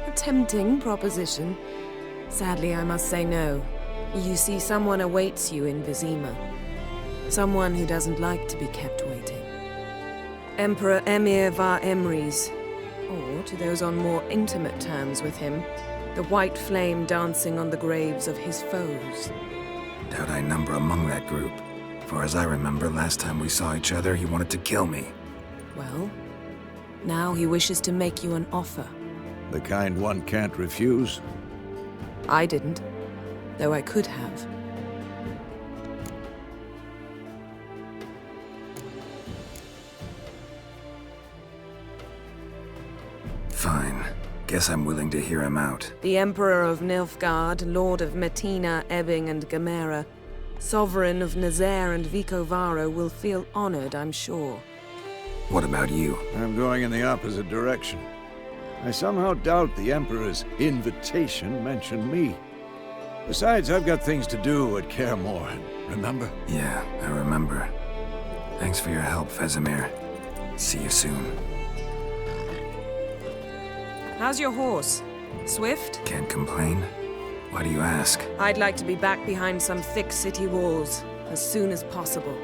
A tempting proposition. Sadly, I must say no. You see, someone awaits you in Vizima. Someone who doesn't like to be kept waiting. Emperor Emir var Emrys. Or, to those on more intimate terms with him, the white flame dancing on the graves of his foes.
Doubt I number among that group. For as I remember, last time we saw each other, he wanted to kill me.
Well, now he wishes to make you an offer.
The kind one can't refuse?
I didn't, though I could have.
Fine. Guess I'm willing to hear him out.
The Emperor of Nilfgaard, Lord of Metina, Ebbing, and Gamera, Sovereign of Nazaire and Vicovaro will feel honored, I'm sure.
What about you?
I'm going in the opposite direction. I somehow doubt the Emperor's invitation mentioned me. Besides, I've got things to do at Kaer Morhen, remember?
Yeah, I remember. Thanks for your help, Vesemir. See you soon.
How's your horse? Swift?
Can't complain. Why do you ask?
I'd like to be back behind some thick city walls, as soon as possible.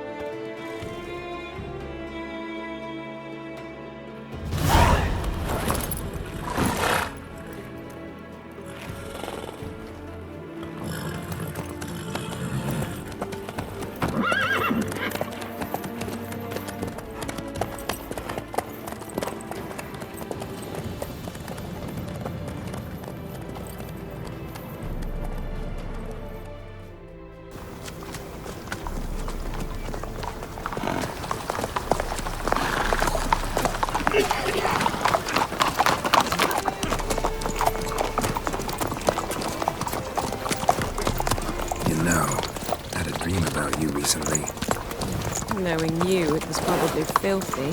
Knowing you, it was probably filthy.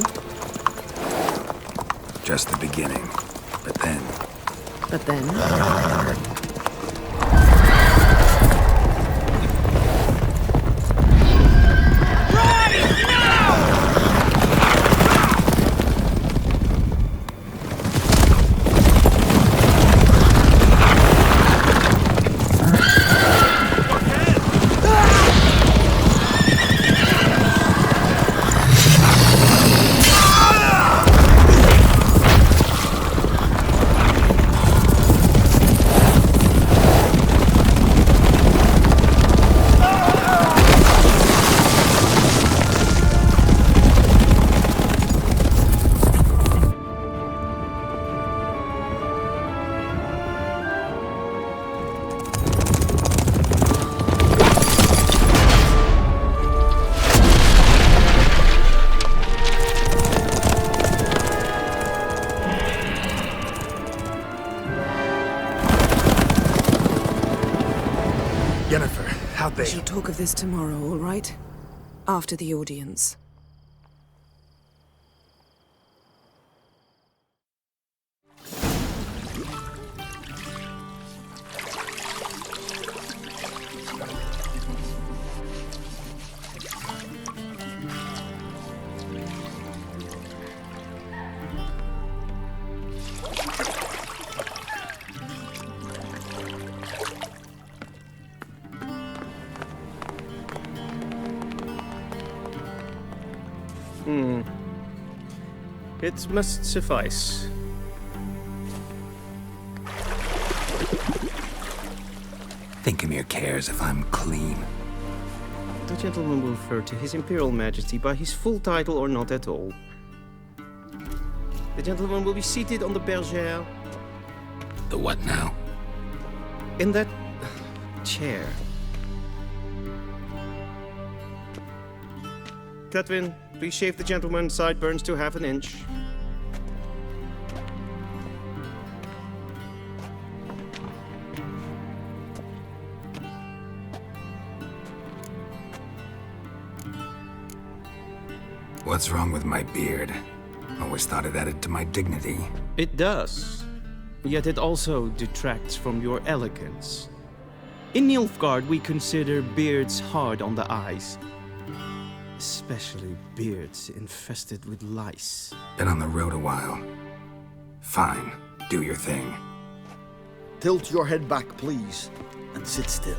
Just the beginning. But then...
But then? We shall talk of this tomorrow, all right? After the audience.
It must suffice.
Thinkamere cares if I'm clean.
The gentleman will refer to His Imperial Majesty by his full title or not at all. The gentleman will be seated on the bergère.
The what now?
In that chair. Cletwin, please shave the gentleman's sideburns to half an inch.
What's wrong with my beard? Always thought it added to my dignity.
It does. Yet it also detracts from your elegance. In Nilfgaard, we consider beards hard on the eyes. Especially beards infested with lice.
Been on the road a while. Fine, do your thing.
Tilt your head back, please, and sit still.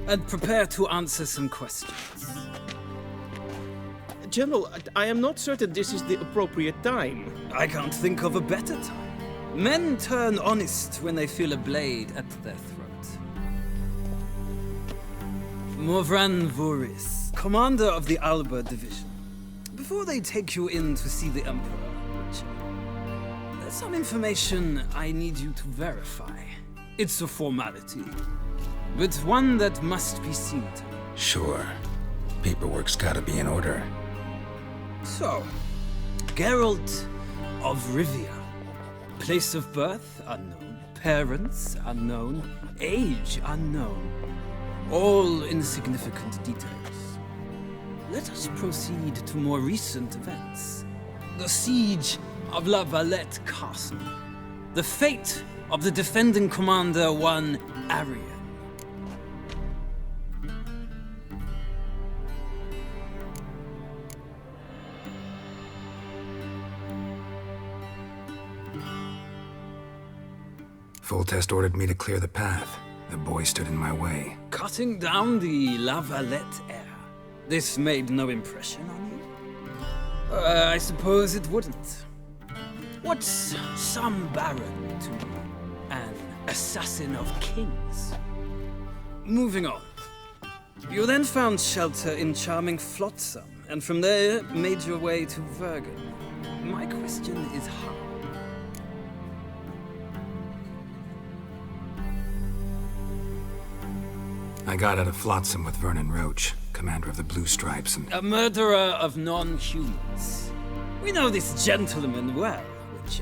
And prepare to answer some questions.
General, I am not certain this is the appropriate time.
I can't think of a better time. Men turn honest when they feel a blade at their throat. Morvran Voris, commander of the Alba Division. Before they take you in to see the Emperor, there's some information I need you to verify. It's a formality, but one that must be seen to.
Sure. Paperwork's gotta be in order.
So, Geralt of Rivia. Place of birth, unknown. Parents, unknown. Age, unknown. All insignificant details. Let us proceed to more recent events. The siege of La Valette Castle. The fate of the defending commander, one Arian.
Foltest ordered me to clear the path. The boy stood in my way.
Cutting down the La Valette heir. This made no impression on you? I suppose it wouldn't. What's some baron to an assassin of kings? Moving on. You then found shelter in charming Flotsam, and from there made your way to Vergen. My question is how?
I got out of Flotsam with Vernon Roach, commander of the Blue Stripes, and...
A murderer of non-humans. We know this gentleman well, which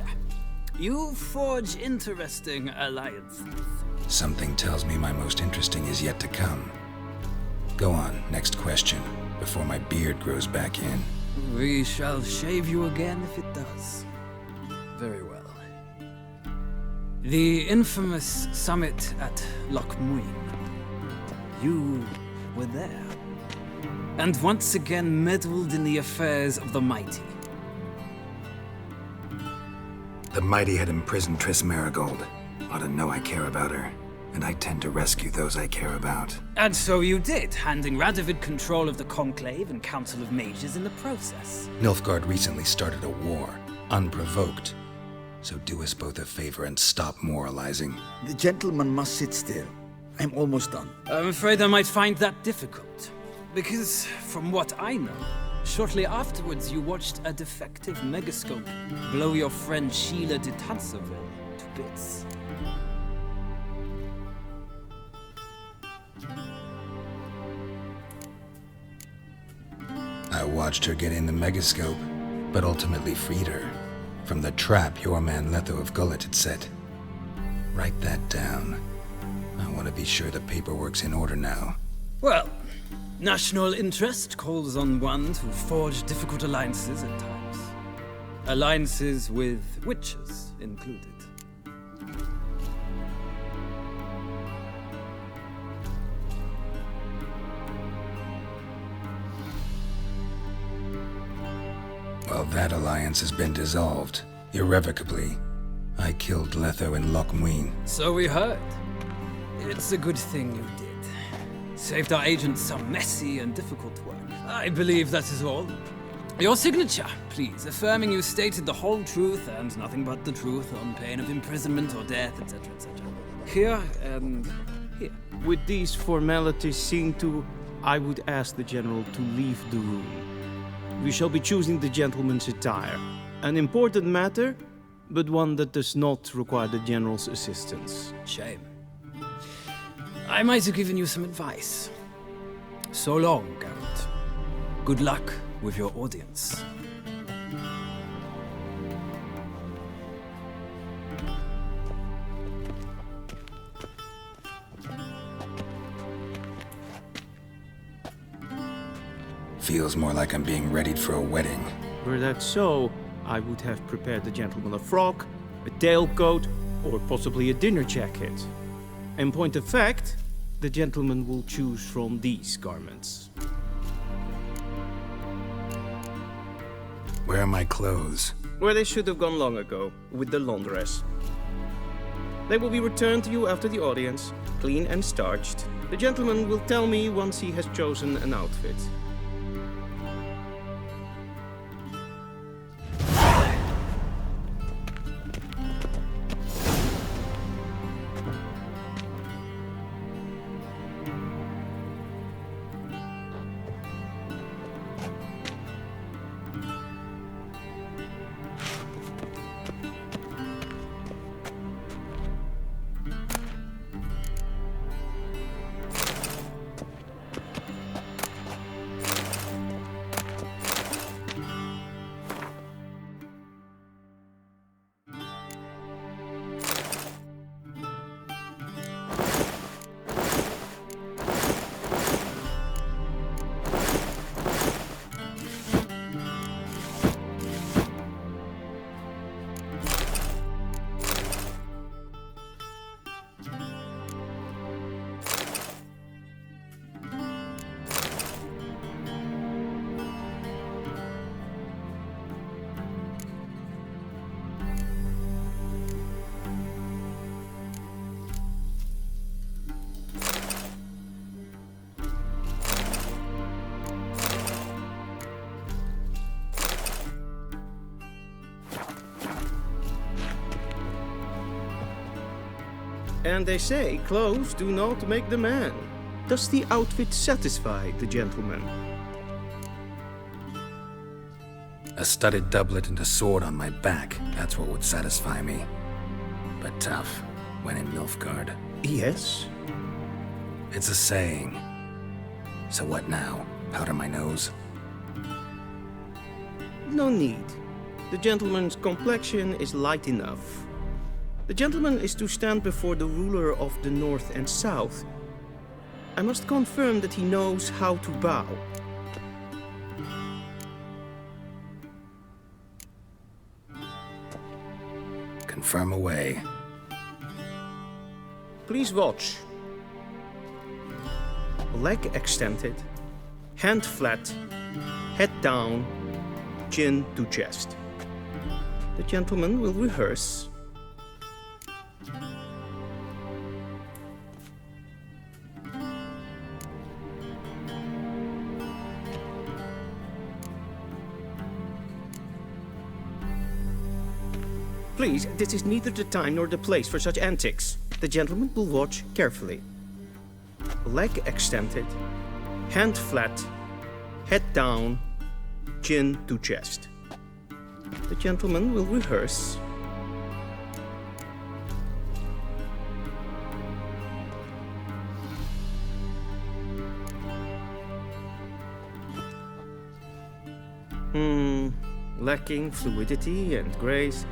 You forge interesting alliances.
Something tells me my most interesting is yet to come. Go on, next question, before my beard grows back in.
We shall shave you again if it does. Very well. The infamous summit at Loch Muin. You were there. And once again meddled in the affairs of the mighty.
The mighty had imprisoned Triss Marigold. Ought to know I care about her, and I tend to rescue those I care about.
And so you did, handing Radovid control of the Conclave and Council of Mages in the process.
Nilfgaard recently started a war, unprovoked. So do us both a favor and stop moralizing.
The gentleman must sit still. I'm almost done.
I'm afraid I might find that difficult. Because, from what I know, shortly afterwards you watched a defective megascope blow your friend Sheila de Tanserville to bits.
I watched her get in the megascope, but ultimately freed her from the trap your man Letho of Gullet had set. Write that down. I want to be sure the paperwork's in order now.
Well, national interest calls on one to forge difficult alliances at times. Alliances with witches included.
Well, that alliance has been dissolved, irrevocably. I killed Letho in Loch Muin.
So we heard. It's a good thing you did. Saved our agent some messy and difficult work. I believe that is all. Your signature, please, affirming you stated the whole truth and nothing but the truth on pain of imprisonment or death, etc., etc. Here and here.
With these formalities seen to, I would ask the General to leave the room. We shall be choosing the gentleman's attire. An important matter, but one that does not require the General's assistance.
Shame. I might have given you some advice. So long, Geralt. Good luck with your audience.
Feels more like I'm being readied for a wedding.
Were that so, I would have prepared the gentleman a frock, a tailcoat, or possibly a dinner jacket. In point of fact, the gentleman will choose from these garments.
Where are my clothes?
Where they should have gone long ago, with the laundress. They will be returned to you after the audience, clean and starched. The gentleman will tell me once he has chosen an outfit. And they say clothes do not make the man. Does the outfit satisfy the gentleman?
A studded doublet and a sword on my back, that's what would satisfy me. But tough, when in Nilfgaard.
Yes?
It's a saying. So what now? Powder my nose?
No need. The gentleman's complexion is light enough. The gentleman is to stand before the ruler of the North and South. I must confirm that he knows how to bow.
Confirm away.
Please watch. Leg extended, hand flat, head down, chin to chest. The gentleman will rehearse. Please, this is neither the time nor the place for such antics. The gentleman will watch carefully. Leg extended, hand flat, head down, chin to chest. The gentleman will rehearse. Lacking fluidity and grace.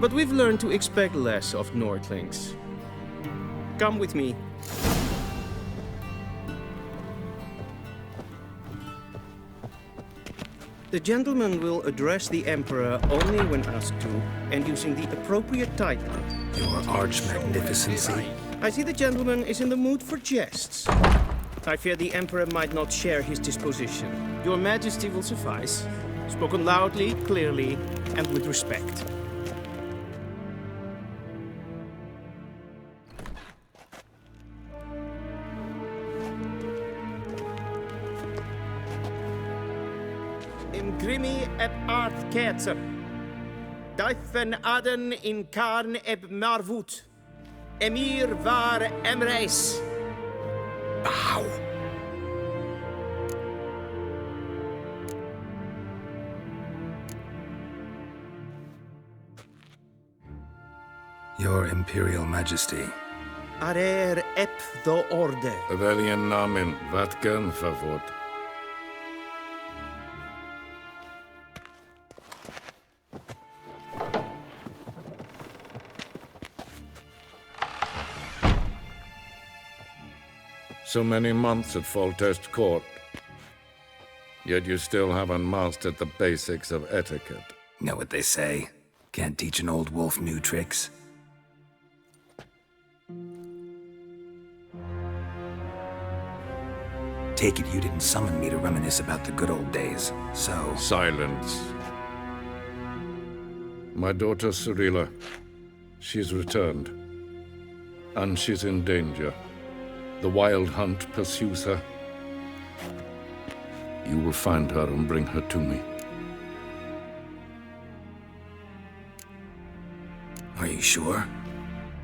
But we've learned to expect less of Nordlings. Come with me. The gentleman will address the Emperor only when asked to, and using the appropriate title.
Your Arch-Magnificency.
I see the gentleman is in the mood for jests. I fear the Emperor might not share his disposition. Your Majesty will suffice. Spoken loudly, clearly, and with respect. Imgrimi eb art ketzer. Daifen aden in karn eb marvut. Emir var emreis. Bow.
Your Imperial Majesty.
Arer ep do orde.
Velian namen, vatgen favot. So many months at Foltest Court, yet you still haven't mastered the basics of etiquette.
Know what they say? Can't teach an old wolf new tricks. Take it you didn't summon me to reminisce about the good old days, so...
Silence. My daughter Cirilla, she's returned. And she's in danger. The Wild Hunt pursues her. You will find her and bring her to me.
Are you sure?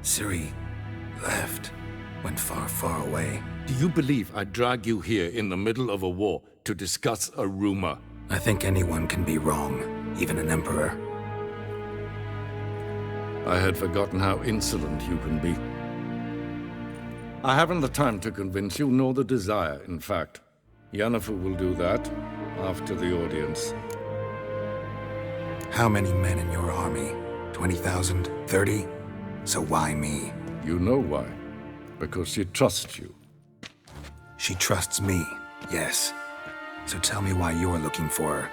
Ciri left. Went far, far away.
Do you believe I'd drag you here in the middle of a war to discuss a rumor?
I think anyone can be wrong, even an emperor.
I had forgotten how insolent you can be. I haven't the time to convince you, nor the desire, in fact. Yennefer will do that after the audience.
How many men in your army? 20,000? 30? So why me?
You know why. Because she trusts you.
She trusts me, yes. So tell me why you're looking for her.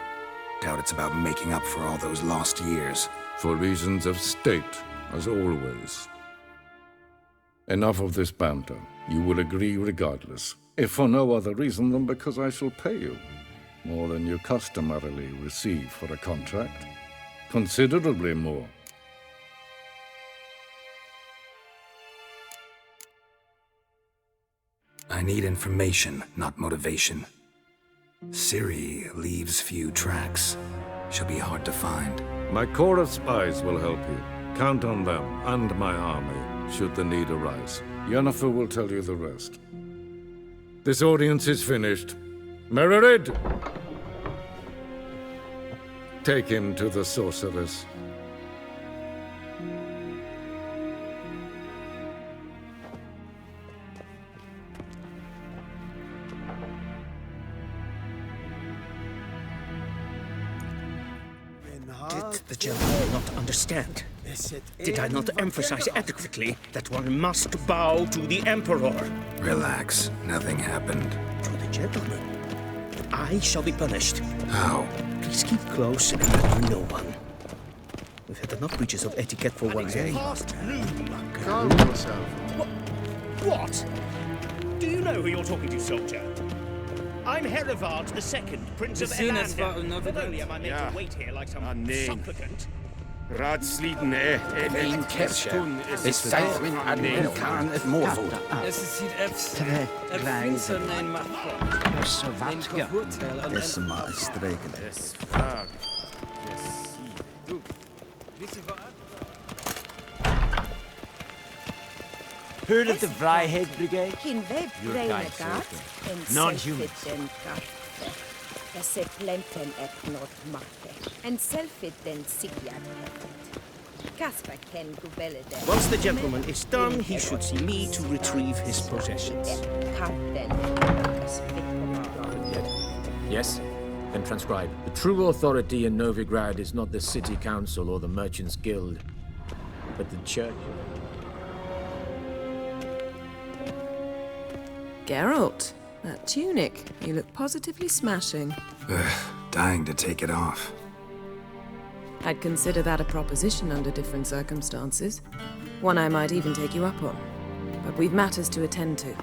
Doubt it's about making up for all those lost years.
For reasons of state, as always. Enough of this banter. You will agree regardless. If for no other reason than because I shall pay you. More than you customarily receive for a contract. Considerably more.
I need information, not motivation. Ciri leaves few tracks. She'll be hard to find.
My corps of spies will help you. Count on them, and my army, should the need arise. Yennefer will tell you the rest. This audience is finished. Mererid! Take him to the sorceress.
Did
What the gentleman will not understand. Did I not emphasize adequately that one must bow to the Emperor?
Relax. Nothing happened.
To the gentleman. I shall be punished.
How?
Please keep close and harm no one. We've had enough breaches of etiquette for one day.
Calm yourself.
What? Do you know who you're talking to, soldier? I'm Herivard II, Prince of Elandel. Not only am I meant to wait here like some supplicant.
Raadsliden
Een kerstje is tijd aan elkaar het moorvoer.
Es ist Fs.
Grijze. Zwart. Is maar streken.
Heard of the Vryheid Brigade?
Geen wij bruine kaart en
Non-human.
den kaart. Esse plenten et not machte. En selfit den sigjan Casper ken gubelle den.
Once the gentleman is done, he should see me to retrieve his possessions.
Yes? Then transcribe. The true authority in Novigrad is not the city council or the merchants' guild, but the church.
Geralt, that tunic. You look positively smashing.
Dying to take it off.
I'd consider that a proposition under different circumstances. One I might even take you up on. But we've matters to attend to.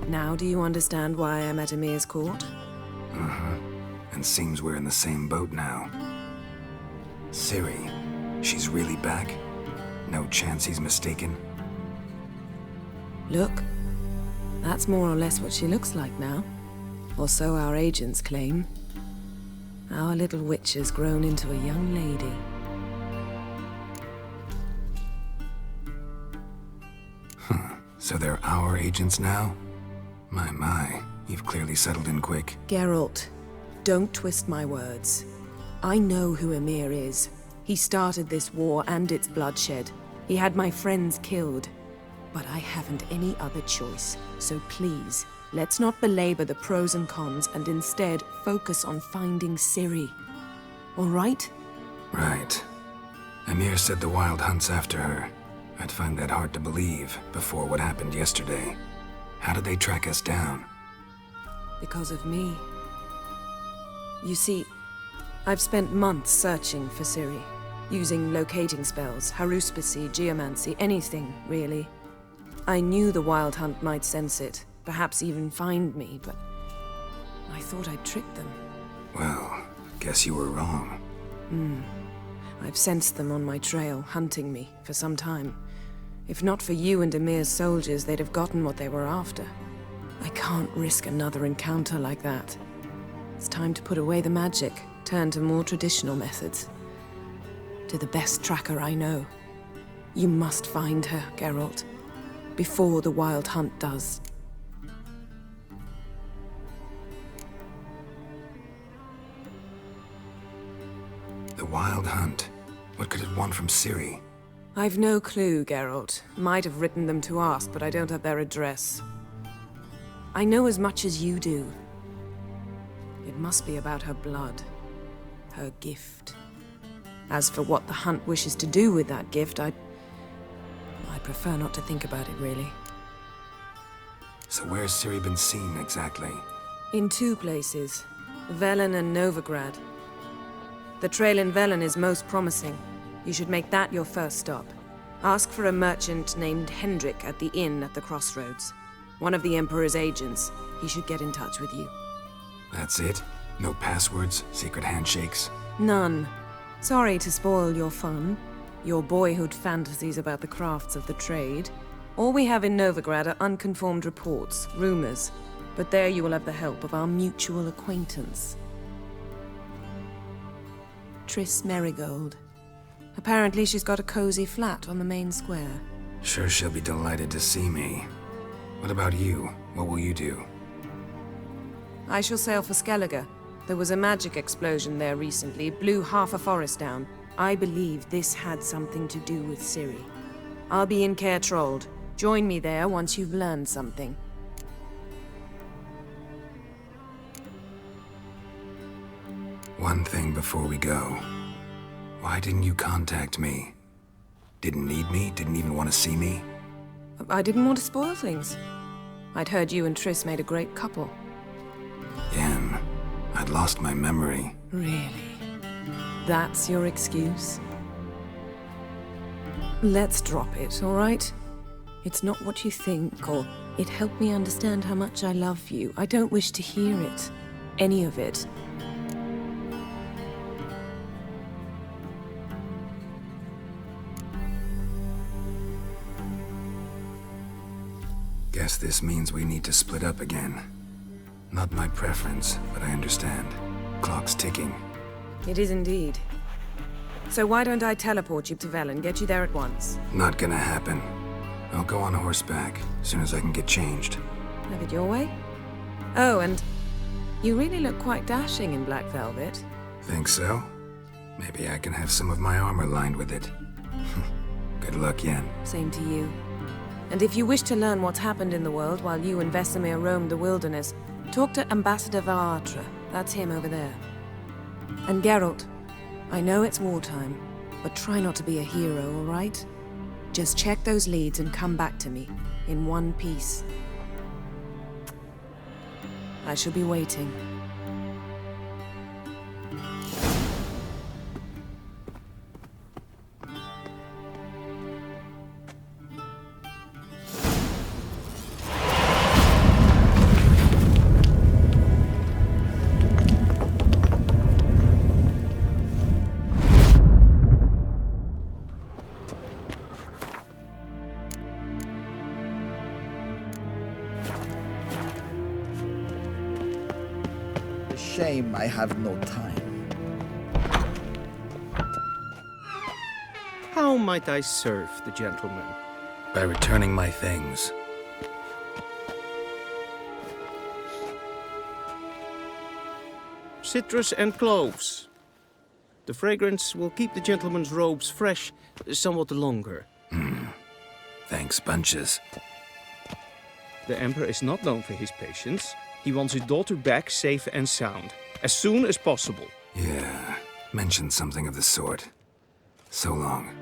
Now do you understand why I'm at Emir's court?
And seems we're in the same boat now. Ciri, she's really back? No chance he's mistaken?
Look, that's more or less what she looks like now. Or so our agents claim. Our little witch has grown into a young lady.
So they're our agents now? My, you've clearly settled in quick.
Geralt, don't twist my words. I know who Emir is. He started this war and its bloodshed. He had my friends killed. But I haven't any other choice. So please, let's not belabor the pros and cons and instead focus on finding Ciri. All right?
Right. Emir said the Wild Hunt's after her. I'd find that hard to believe before what happened yesterday. How did they track us down?
Because of me. You see, I've spent months searching for Ciri, using locating spells, haruspicy, geomancy, anything, really. I knew the Wild Hunt might sense it, perhaps even find me, but I thought I'd tricked them.
Well, guess you were wrong.
I've sensed them on my trail, hunting me, for some time. If not for you and Emir's soldiers, they'd have gotten what they were after. I can't risk another encounter like that. It's time to put away the magic, turn to more traditional methods. To the best tracker I know. You must find her, Geralt. Before the Wild Hunt does.
The Wild Hunt? What could it want from Ciri?
I've no clue, Geralt. Might have written them to ask, but I don't have their address. I know as much as you do. It must be about her blood. Her gift. As for what the Hunt wishes to do with that gift, I prefer not to think about it, really.
So where's Ciri been seen, exactly?
In two places. Velen and Novigrad. The trail in Velen is most promising. You should make that your first stop. Ask for a merchant named Hendrik at the inn at the crossroads. One of the Emperor's agents. He should get in touch with you.
That's it? No passwords? Secret handshakes?
None. Sorry to spoil your fun. Your boyhood fantasies about the crafts of the trade. All we have in Novigrad are unconfirmed reports, rumors. But there you will have the help of our mutual acquaintance. Triss Merigold. Apparently she's got a cozy flat on the main square.
Sure she'll be delighted to see me. What about you? What will you do?
I shall sail for Skellige. There was a magic explosion there recently, blew half a forest down. I believe this had something to do with Ciri. I'll be in Caer Trold. Join me there once you've learned something.
One thing before we go. Why didn't you contact me? Didn't need me? Didn't even want to see me?
I didn't want to spoil things. I'd heard you and Triss made a great couple.
Yen, I'd lost my memory.
Really? That's your excuse? Let's drop it, all right? It's not what you think, or it helped me understand how much I love you. I don't wish to hear it. Any of it.
Guess this means we need to split up again. Not my preference, but I understand. Clock's ticking.
It is indeed. So why don't I teleport you to Velen, get you there at once?
Not gonna happen. I'll go on horseback, as soon as I can get changed.
Have it your way? Oh, and you really look quite dashing in black velvet.
Think so? Maybe I can have some of my armor lined with it. Good luck, Yen.
Same to you. And if you wish to learn what's happened in the world while you and Vesemir roamed the wilderness, talk to Ambassador Varatra. That's him over there. And Geralt, I know it's wartime, but try not to be a hero, all right? Just check those leads and come back to me, in one piece. I shall be waiting.
Shame I have no time.
How might I serve the gentleman?
By returning my things.
Citrus and cloves. The fragrance will keep the gentleman's robes fresh somewhat longer.
Thanks, bunches.
The Emperor is not known for his patience. He wants his daughter back safe and sound, as soon as possible.
Yeah, mentioned something of the sort. So long.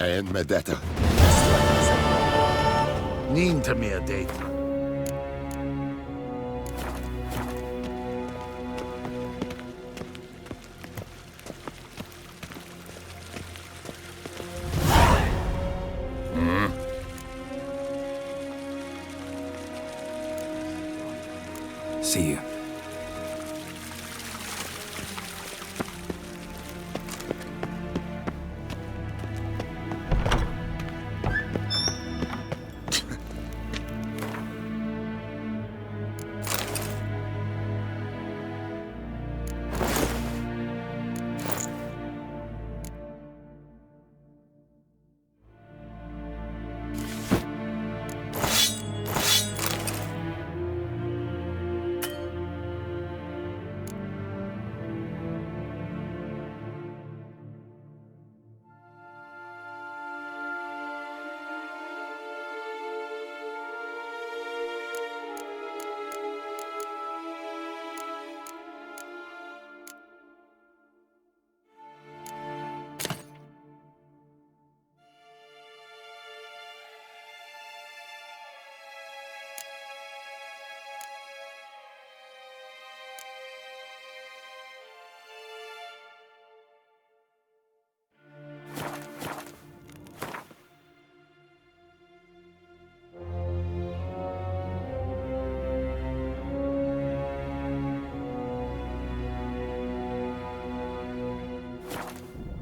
En med detta. Ni inte mer dejta.
See you.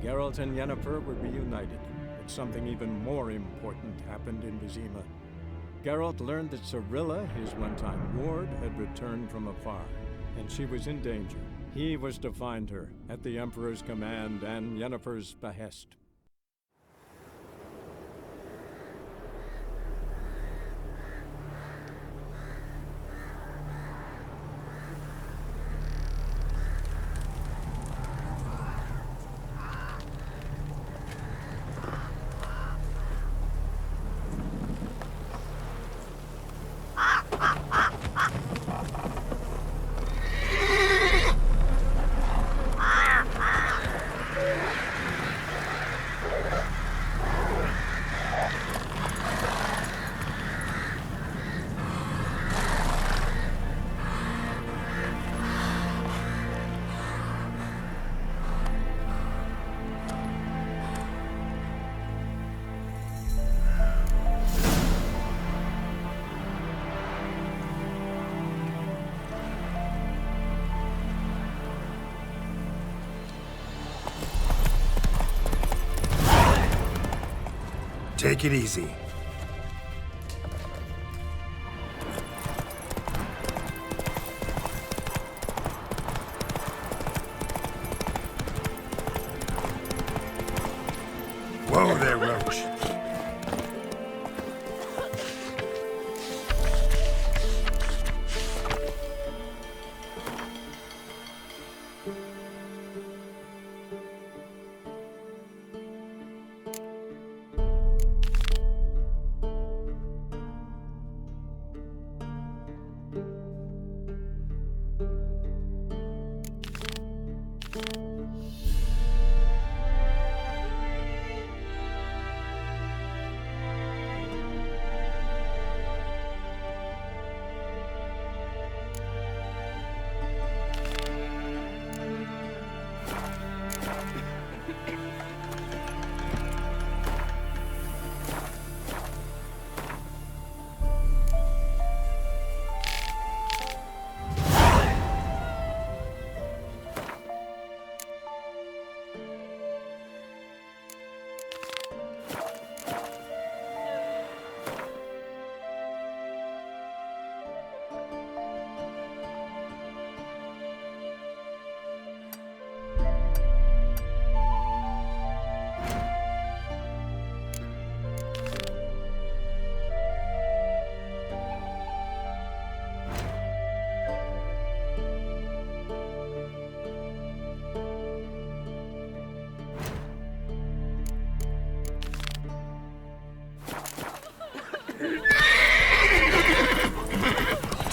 Geralt and Yennefer were reunited, but something even more important happened in Vizima. Geralt learned that Cirilla, his one-time ward, had returned from afar, and she was in danger. He was to find her, at the Emperor's command and Yennefer's behest.
Take it easy. Whoa there, Roach.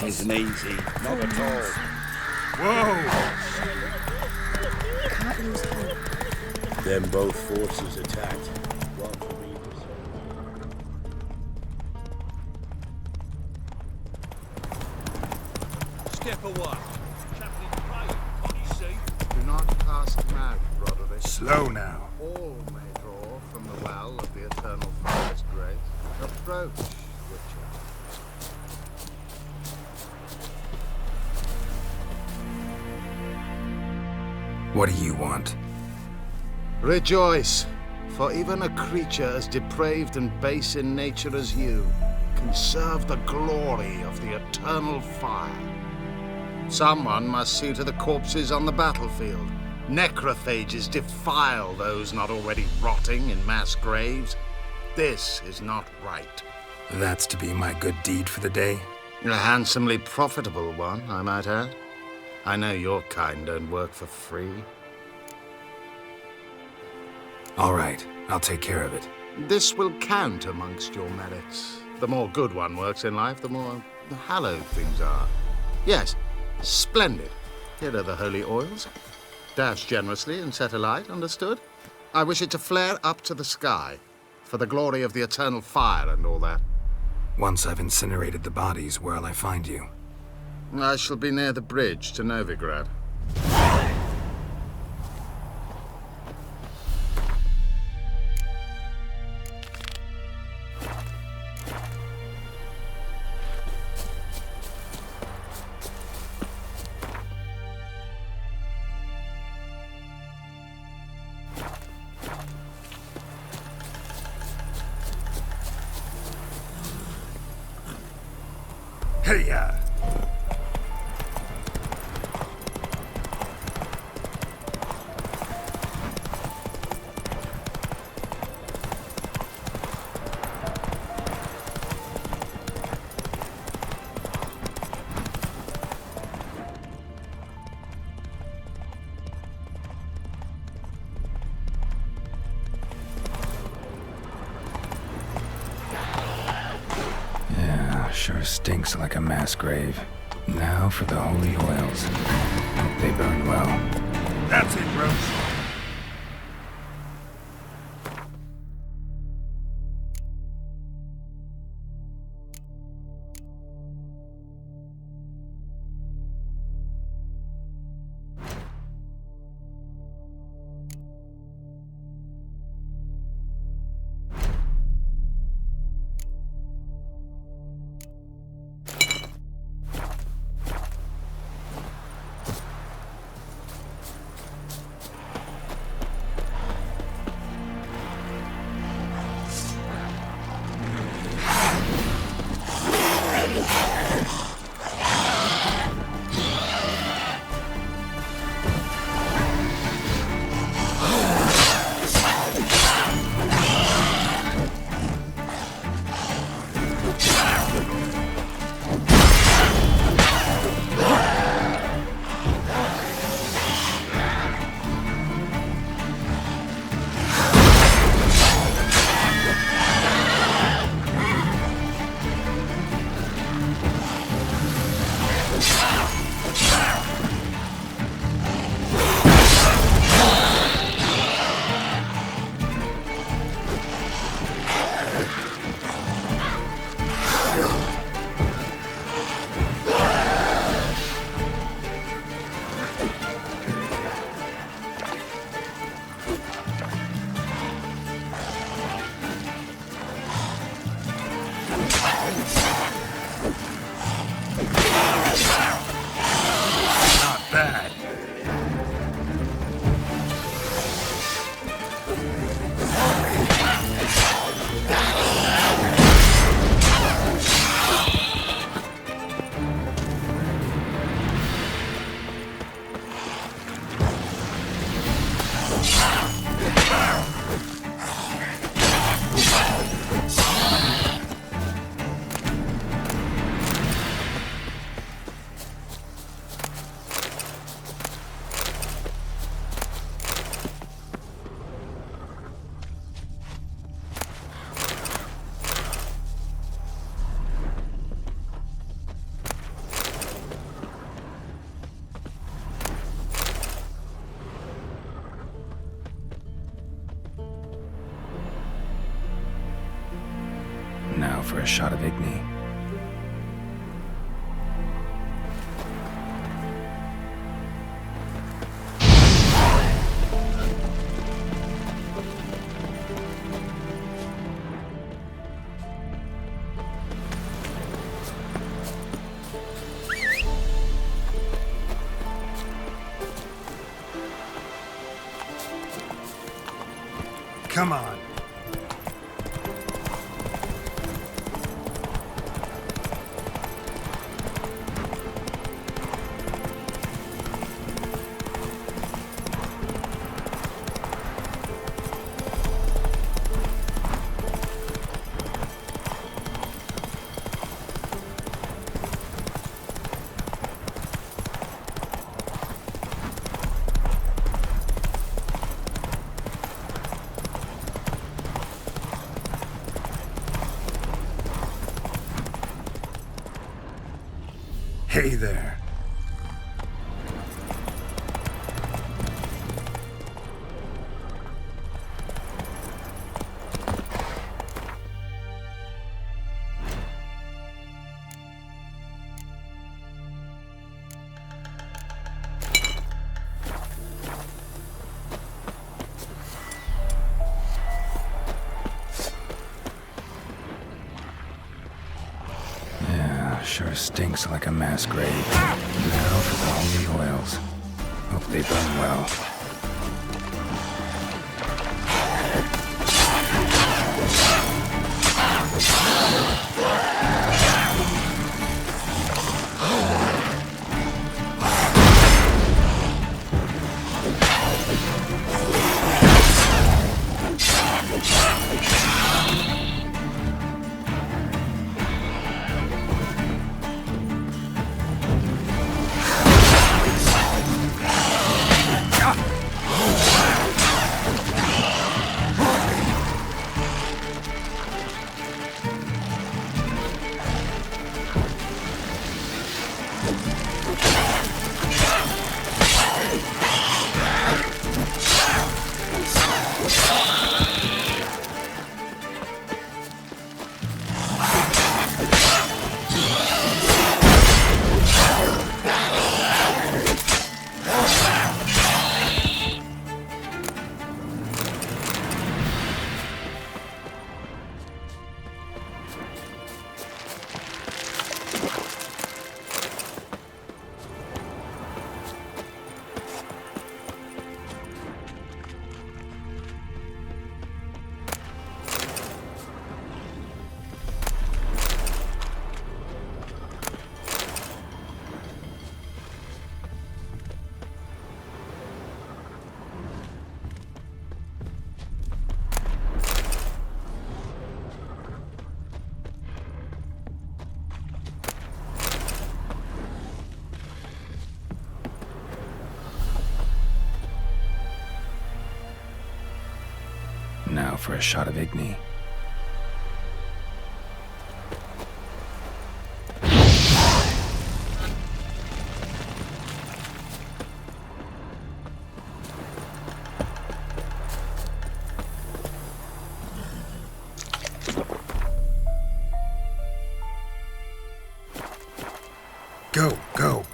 Isn't easy, not at all.
Whoa!
Can't lose hope.
Then both forces attacked. One for me.
Step away. Chaplain Pray, can't you see?
Do not cast mad, Roderick.
Slow now.
All may draw from the well of the eternal fire's grace. Approach, Witcher.
What do you want?
Rejoice, for even a creature as depraved and base in nature as you can serve the glory of the eternal fire. Someone must see to the corpses on the battlefield. Necrophages defile those not already rotting in mass graves. This is not right.
That's to be my good deed for the day?
A handsomely profitable one, I might add. I know your kind don't work for free.
All right, I'll take care of it.
This will count amongst your merits. The more good one works in life, the more hallowed things are. Yes, splendid. Here are the holy oils. Dash generously and set alight, understood? I wish it to flare up to the sky, for the glory of the eternal fire and all that.
Once I've incinerated the bodies, where'll I find you?
I shall be near the bridge to Novigrad.
Hey-ya! Sure stinks like a mass grave. Now for the holy oils. Hope they burn well.
That's it, Roach.
a shot of Igni.
Come on. Hey there.
Sure stinks like a mass grave. Now for the holy oils. Hope they burn well. Now for a shot of Igni.
Go, go.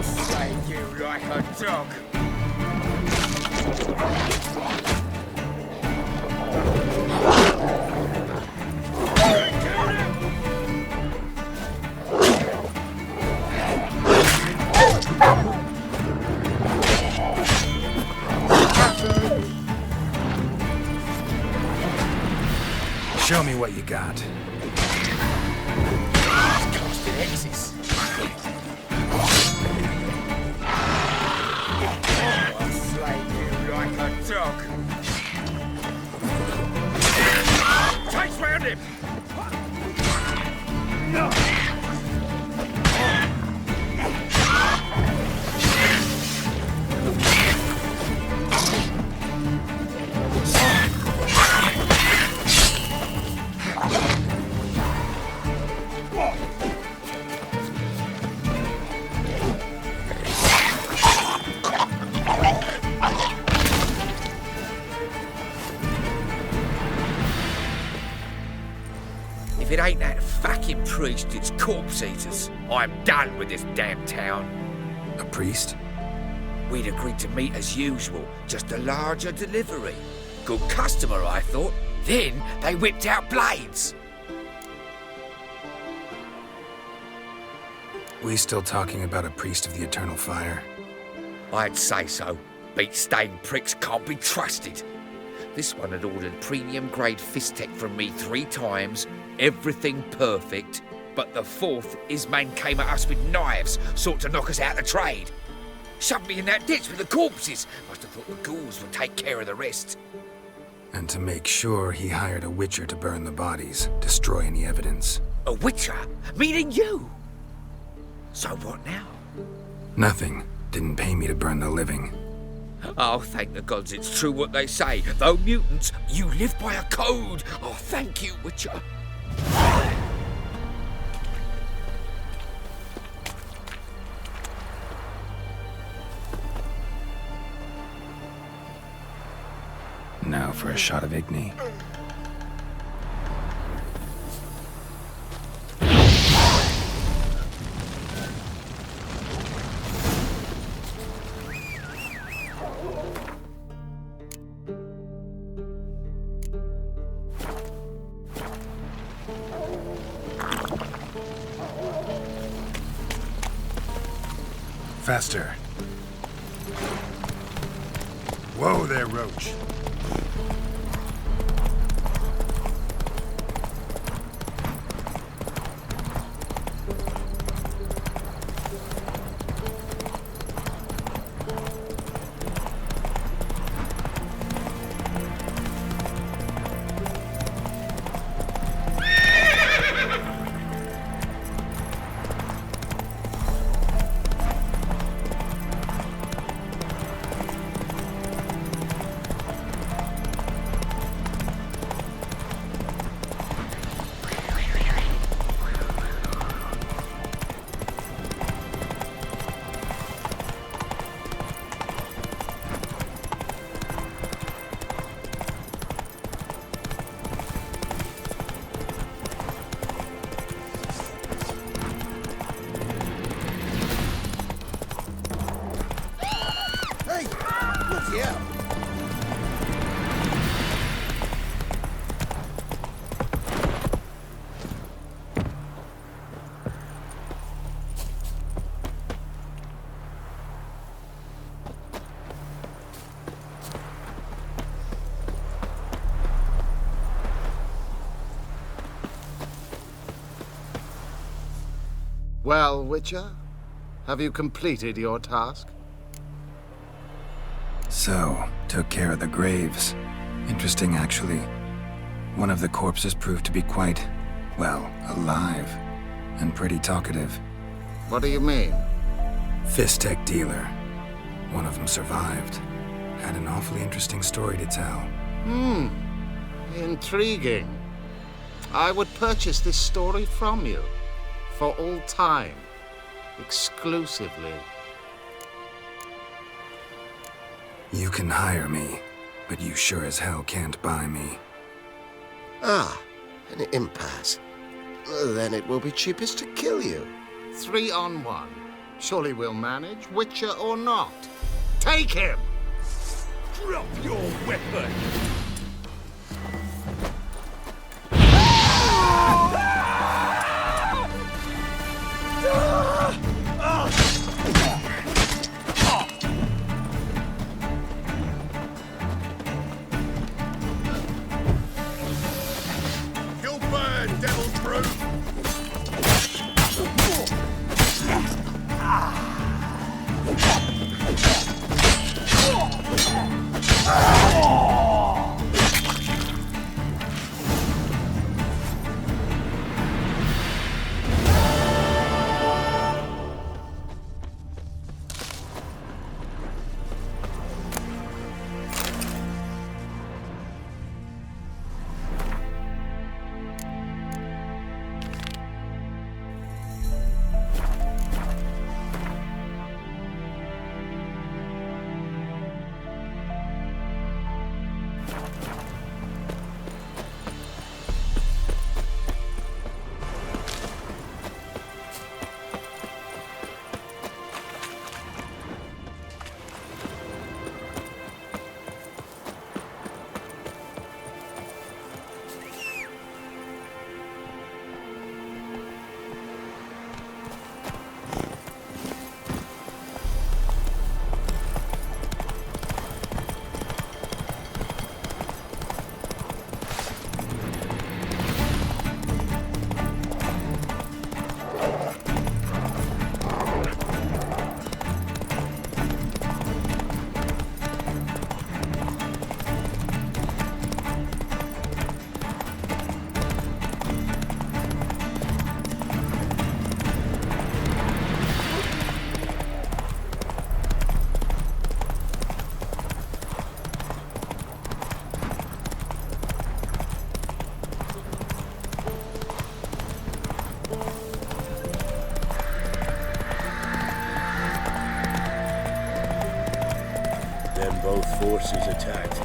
Slay you like a dog.
Show me what you got.
Costed X's. I'll slay you like a dog. Chase round him! If it ain't that fucking priest, it's corpse eaters. I'm done with this damn town.
A priest?
We'd agreed to meet as usual, just a larger delivery. Good customer, I thought. Then they whipped out blades.
We still talking about a priest of the eternal fire?
I'd say so. Beat-stained pricks can't be trusted. This one had ordered premium-grade fist tech from me 3 times, everything perfect, but the 4th, his man came at us with knives, sought to knock us out of trade. Shoved me in that ditch with the corpses. Must have thought the ghouls would take care of the rest.
And to make sure, he hired a witcher to burn the bodies, destroy any evidence.
A witcher? Meaning you? So what now?
Nothing. Didn't pay me to burn the living.
Oh, thank the gods it's true what they say. Though mutants, you live by a code. Oh, thank you, Witcher.
Now for a shot of Igni. Faster. Whoa there, Roach.
Well, Witcher, have you completed your task?
So, took care of the graves. Interesting, actually. One of the corpses proved to be quite, well, alive. And pretty talkative.
What do you mean?
Fist tech dealer. One of them survived. Had an awfully interesting story to tell.
Intriguing. I would purchase this story from you. For all time. Exclusively.
You can hire me, but you sure as hell can't buy me.
Ah, an impasse. Then it will be cheapest to kill you.
3 on 1. Surely we'll manage, Witcher or not. Take him!
Drop your weapon!
You'll burn, devil brute!
Both forces attacked.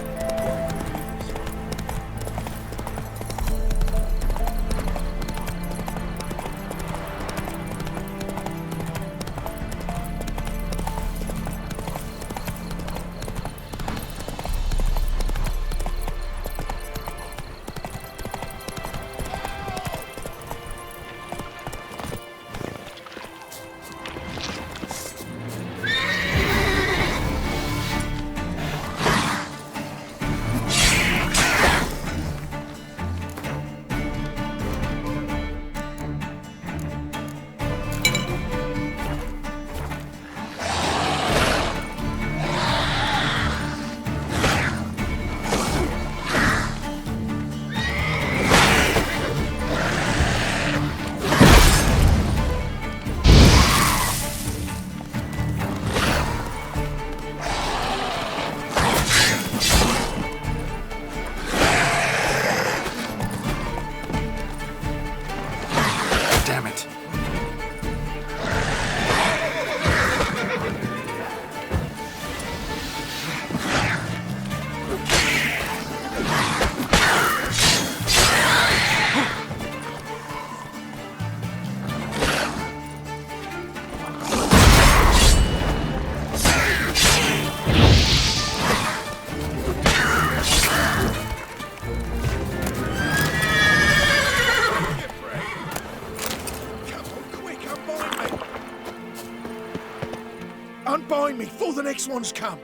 Unbind me before the next ones come.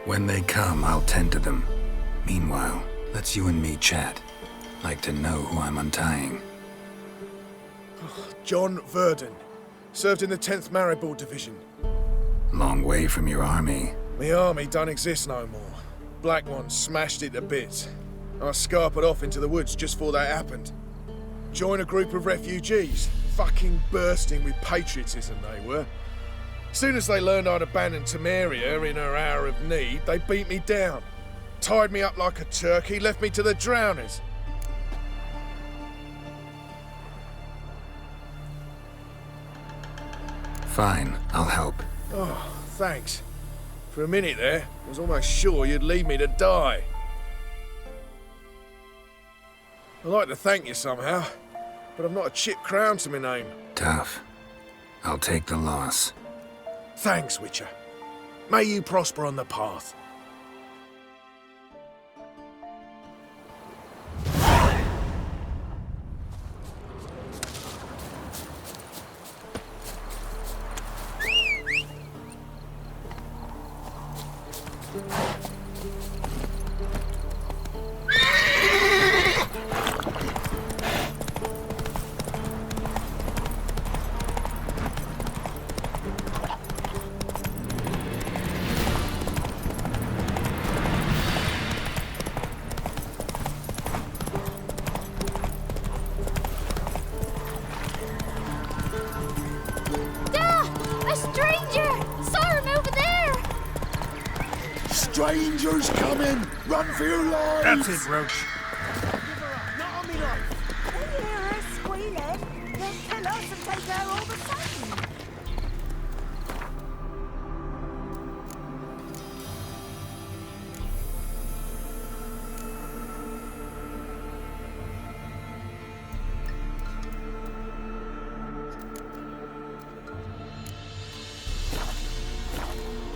When they come, I'll tend to them. Meanwhile, let's you and me chat. Like to know who I'm untying.
John Verdon. Served in the 10th Maribor Division.
Long way from your army.
My army don't exist no more. Black Ones smashed it to bits. I scarpered off into the woods just before that happened. Joined a group of refugees. Fucking bursting with patriotism they were. Soon as they learned I'd abandoned Temeria in her hour of need, they beat me down. Tied me up like a turkey, left me to the drowners.
Fine, I'll help.
Oh, thanks. For a minute there, I was almost sure you'd leave me to die. I'd like to thank you somehow. but I've not a chip crown to my name.
Tough. I'll take the loss.
Thanks, Witcher. May you prosper on the path.
Strangers coming! Run for your lives!
That's it, Roach.
Not on me life!
We hear her squealing. Then kill us and take her all the same.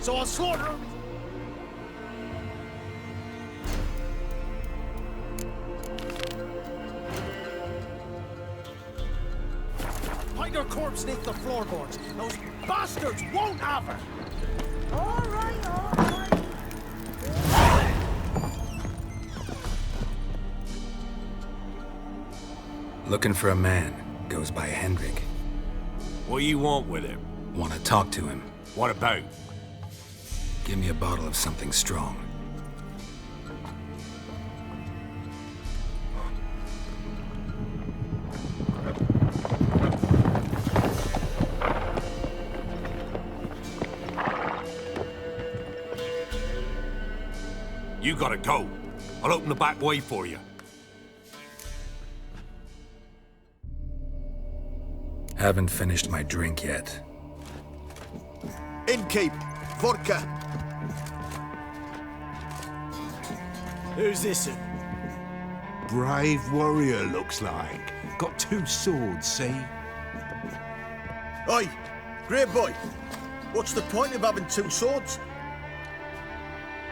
So I'll slaughter him. Hide her corpse neath the floorboards. Those bastards won't have her.
All right, all right.
Looking for a man. Goes by Hendrik.
What do you want with him?
Want to talk to him.
What about?
Give me a bottle of something strong.
You gotta go. I'll open the back way for you.
Haven't finished my drink yet.
Innkeep, vodka.
Who's this?
Brave warrior, looks like. Got 2 swords, see?
Oi, great boy. What's the point of having 2 swords?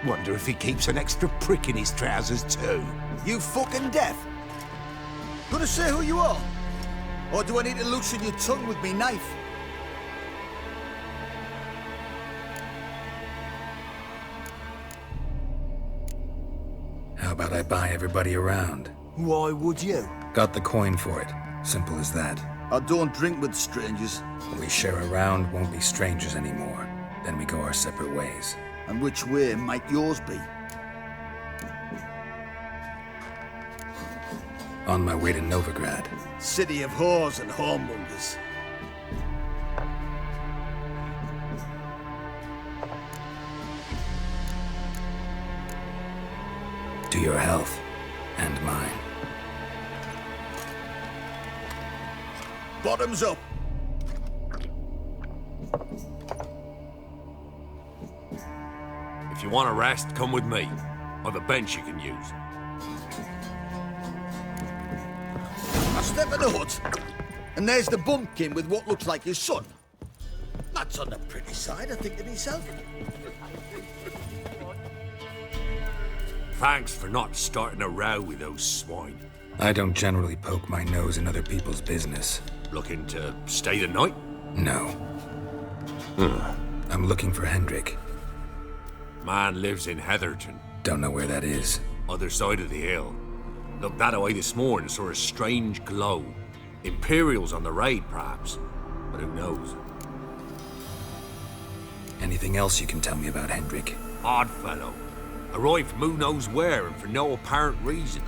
Wonder if he keeps an extra prick in his trousers too.
You fucking deaf? Gonna say who you are? Or do I need to loosen your tongue with me knife?
How about I buy everybody around?
Why would you?
Got the coin for it. Simple as that.
I don't drink with strangers.
We share a round, won't be strangers anymore. Then we go our separate ways.
And which way might yours be?
On my way to Novigrad.
City of whores and whoremongers.
To your health. And mine.
Bottoms up!
If you want a rest, come with me. I've a bench you can use.
I step in the hut, and there's the bumpkin with what looks like his son. That's on the pretty side, I think to myself.
Thanks for not starting a row with those swine.
I don't generally poke my nose in other people's business.
Looking to stay the night?
No. I'm looking for Hendrik.
Man lives in Heatherton.
Don't know where that is.
Other side of the hill. Looked that away this morning, saw a strange glow. Imperials on the raid, perhaps. But who knows?
Anything else you can tell me about Hendrik?
Odd fellow. Arrived from who knows where and for no apparent reason.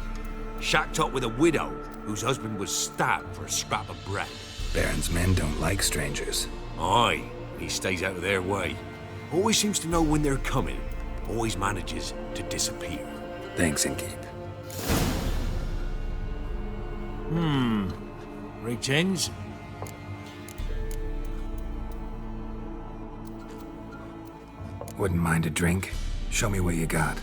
Shacked up with a widow whose husband was stabbed for a scrap of bread.
Baron's men don't like strangers.
Aye, he stays out of their way. Always seems to know when they're coming. Always manages to disappear.
Thanks, Innkeep.
Reach ends.
Wouldn't mind a drink? Show me what you got.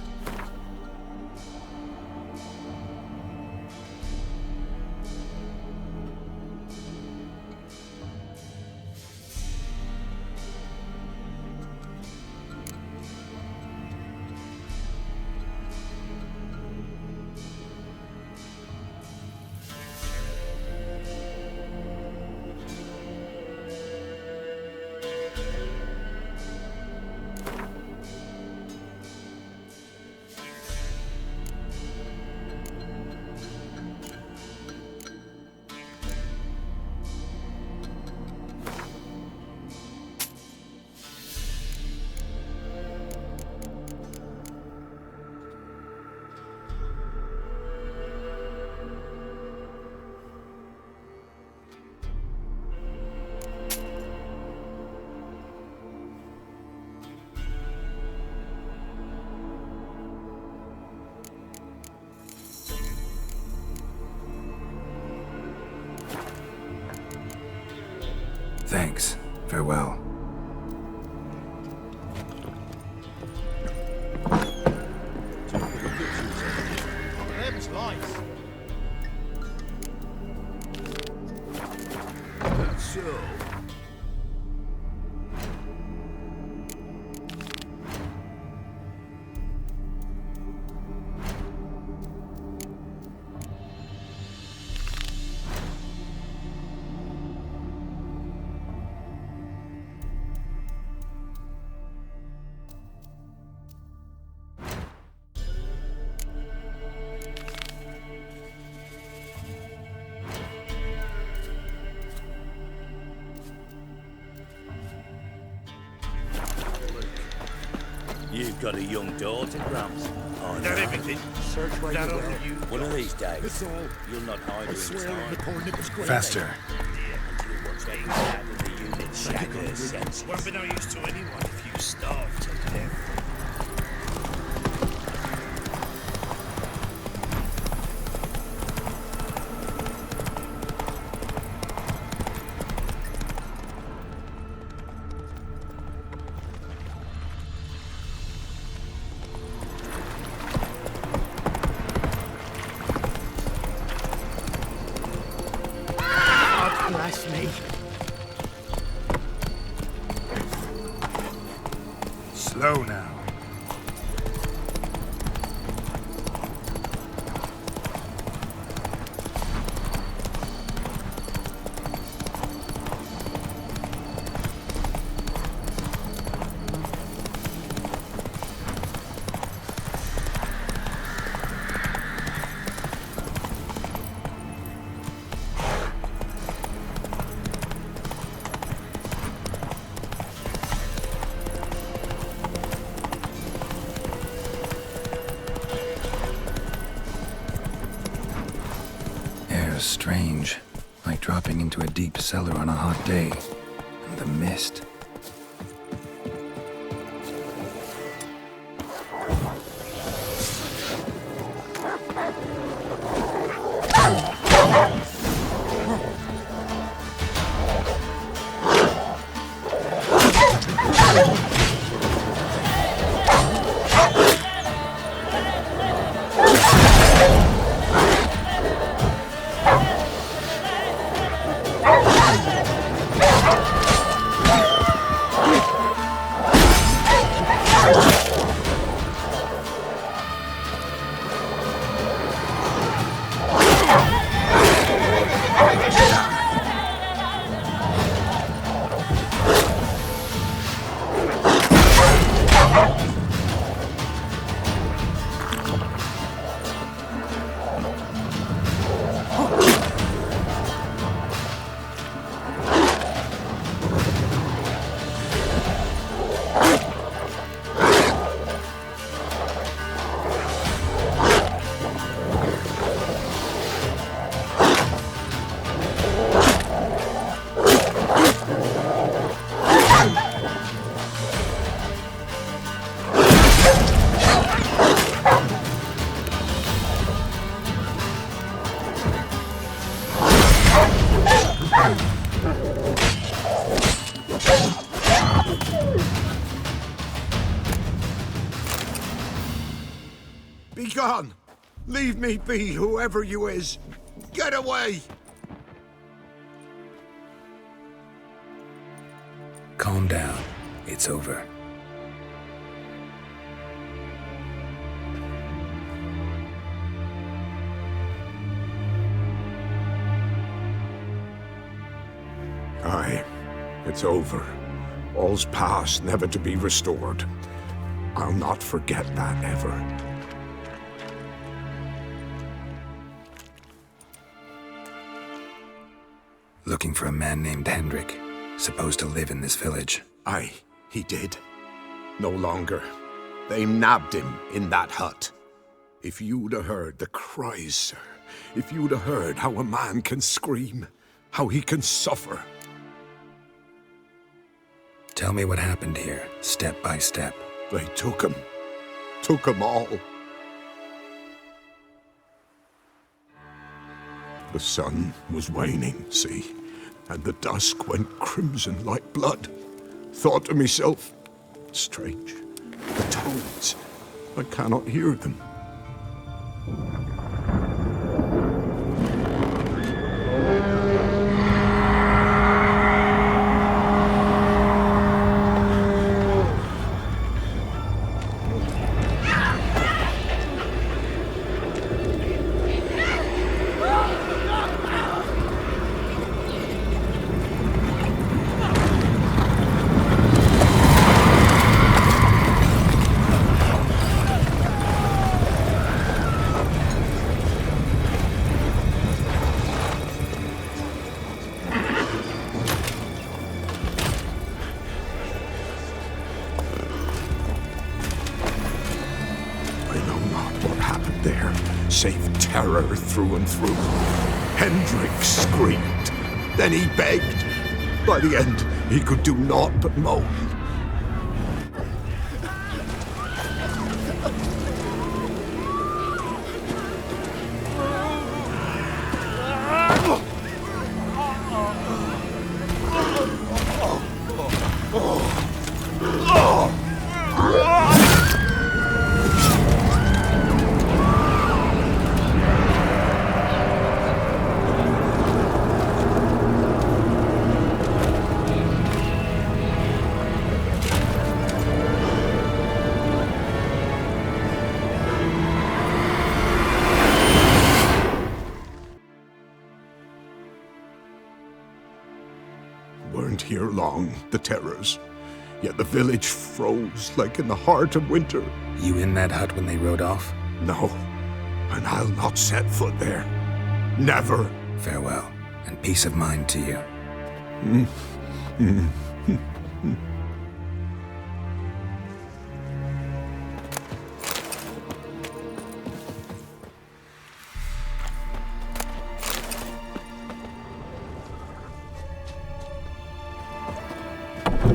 Thanks. Farewell.
Them's lights.
That's so.
You've got a young daughter, Gramps. Oh,
Not everything.
Search where
Not
you
all
will.
of you.
One of these days,
It's all.
you'll not hide
I
her
swear
in
on the
time.
poor nipper's grave.
Faster.
Until what's getting bad in the unit shatter her senses.
Won't be no use to anyone if you starve to death. God bless me.
Slow now.
Air's strange, like dropping into a deep cellar on a hot day. And the mist.
Be gone! Leave me be, whoever you is! Get away!
Calm down. It's over.
Aye, it's over. All's past, never to be restored. I'll not forget that ever.
Looking for a man named Hendrik, supposed to live in this village.
Aye, he did. No longer. They nabbed him in that hut. If you'd have heard the cries, sir. If you'd have heard how a man can scream, how he can suffer.
Tell me what happened here, step by step.
They took him. Took him all. The sun was waning, see? and the dusk went crimson like blood. Thought to myself, strange, the toads, I cannot hear them. Save terror through and through. Hendrik screamed. Then he begged. By the end, he could do naught but moan. Weren't here long, the terrors. Yet the village froze like in the heart of winter.
You in that hut when they rode off?
No, and I'll not set foot there. Never.
Farewell, and peace of mind to you.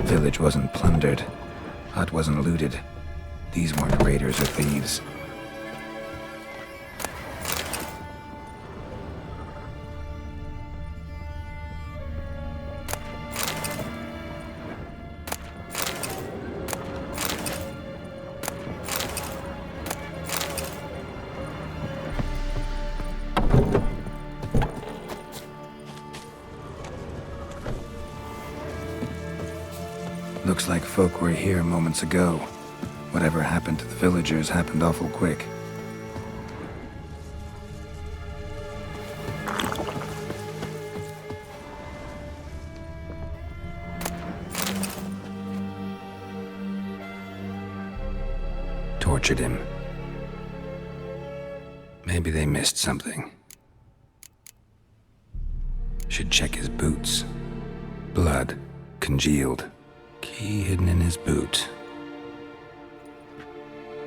Village wasn't plundered. Hut wasn't looted. These weren't raiders or thieves. Looks like folk were here moments ago. Whatever happened to the villagers happened awful quick. Tortured him. Maybe they missed something. Should check his boots. Blood, congealed. Key hidden in his boot.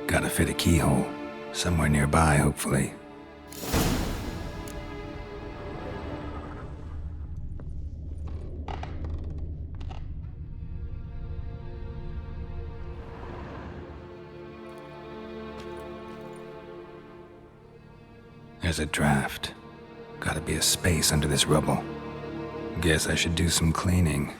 Gotta fit a keyhole. Somewhere nearby, hopefully. There's a draft. Gotta be a space under this rubble. Guess I should do some cleaning.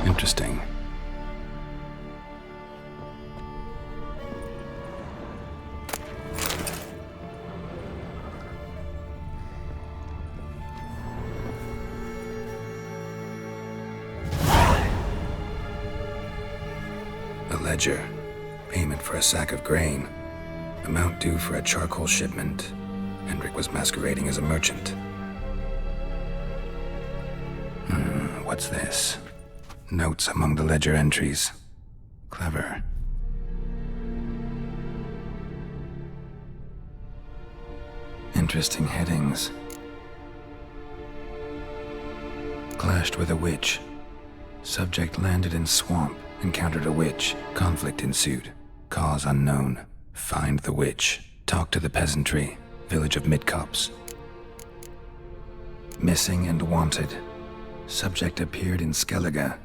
Interesting. A ledger. Payment for a sack of grain. Amount due for a charcoal shipment. Hendrik was masquerading as a merchant. What's this? Notes among the ledger entries. Clever. Interesting headings. Clashed with a witch. Subject landed in swamp, encountered a witch. Conflict ensued. Cause unknown. Find the witch. Talk to the peasantry. Village of Midcopse. Missing and wanted. Subject appeared in Skellige.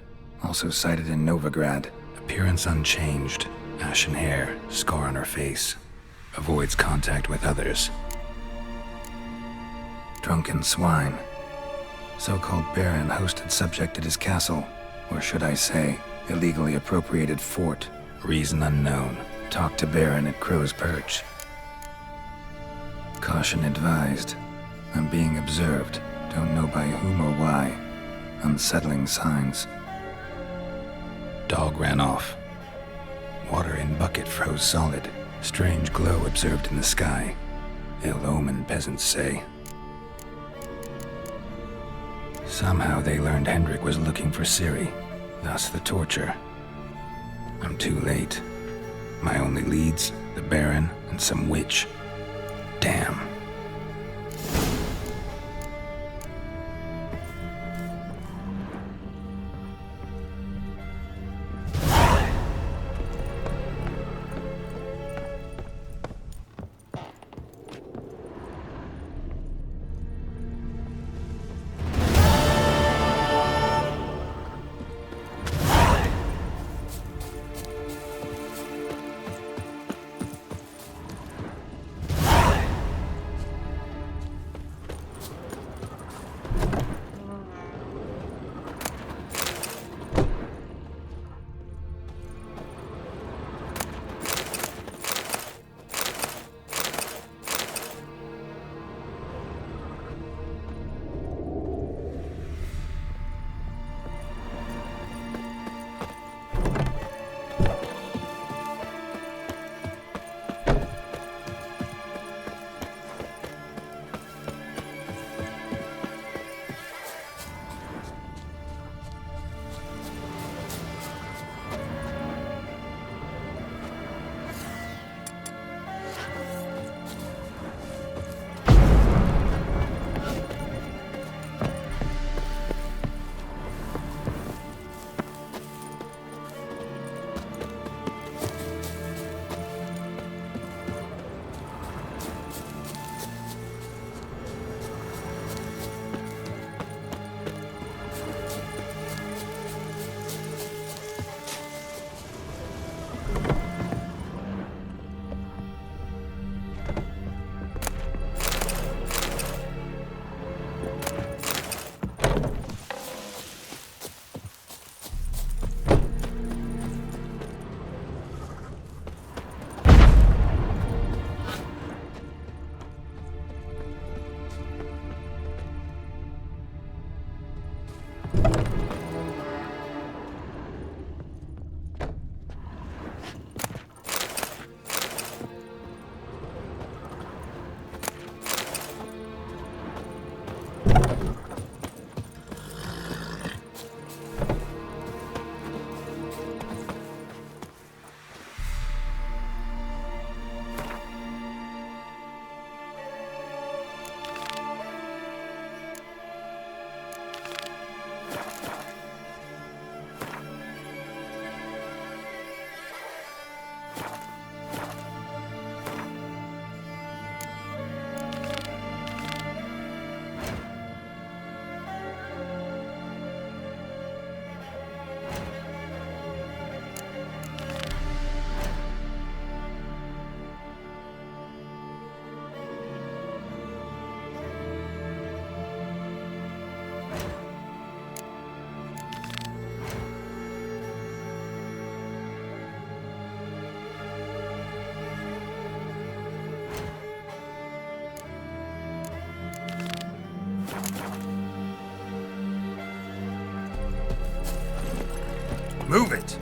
Also sighted in Novigrad. Appearance unchanged. Ashen hair. Scar on her face. Avoids contact with others. Drunken swine. So-called Baron hosted subject at his castle. Or should I say, illegally appropriated fort. Reason unknown. Talk to Baron at Crow's Perch. Caution advised. I'm being observed. Don't know by whom or why. Unsettling signs. Dog ran off. Water in bucket froze solid. Strange glow observed in the sky. Ill omen, peasants say. Somehow they learned Hendrik was looking for Ciri. Thus the torture. I'm too late. My only leads, the Baron and some witch. Damn. Move it!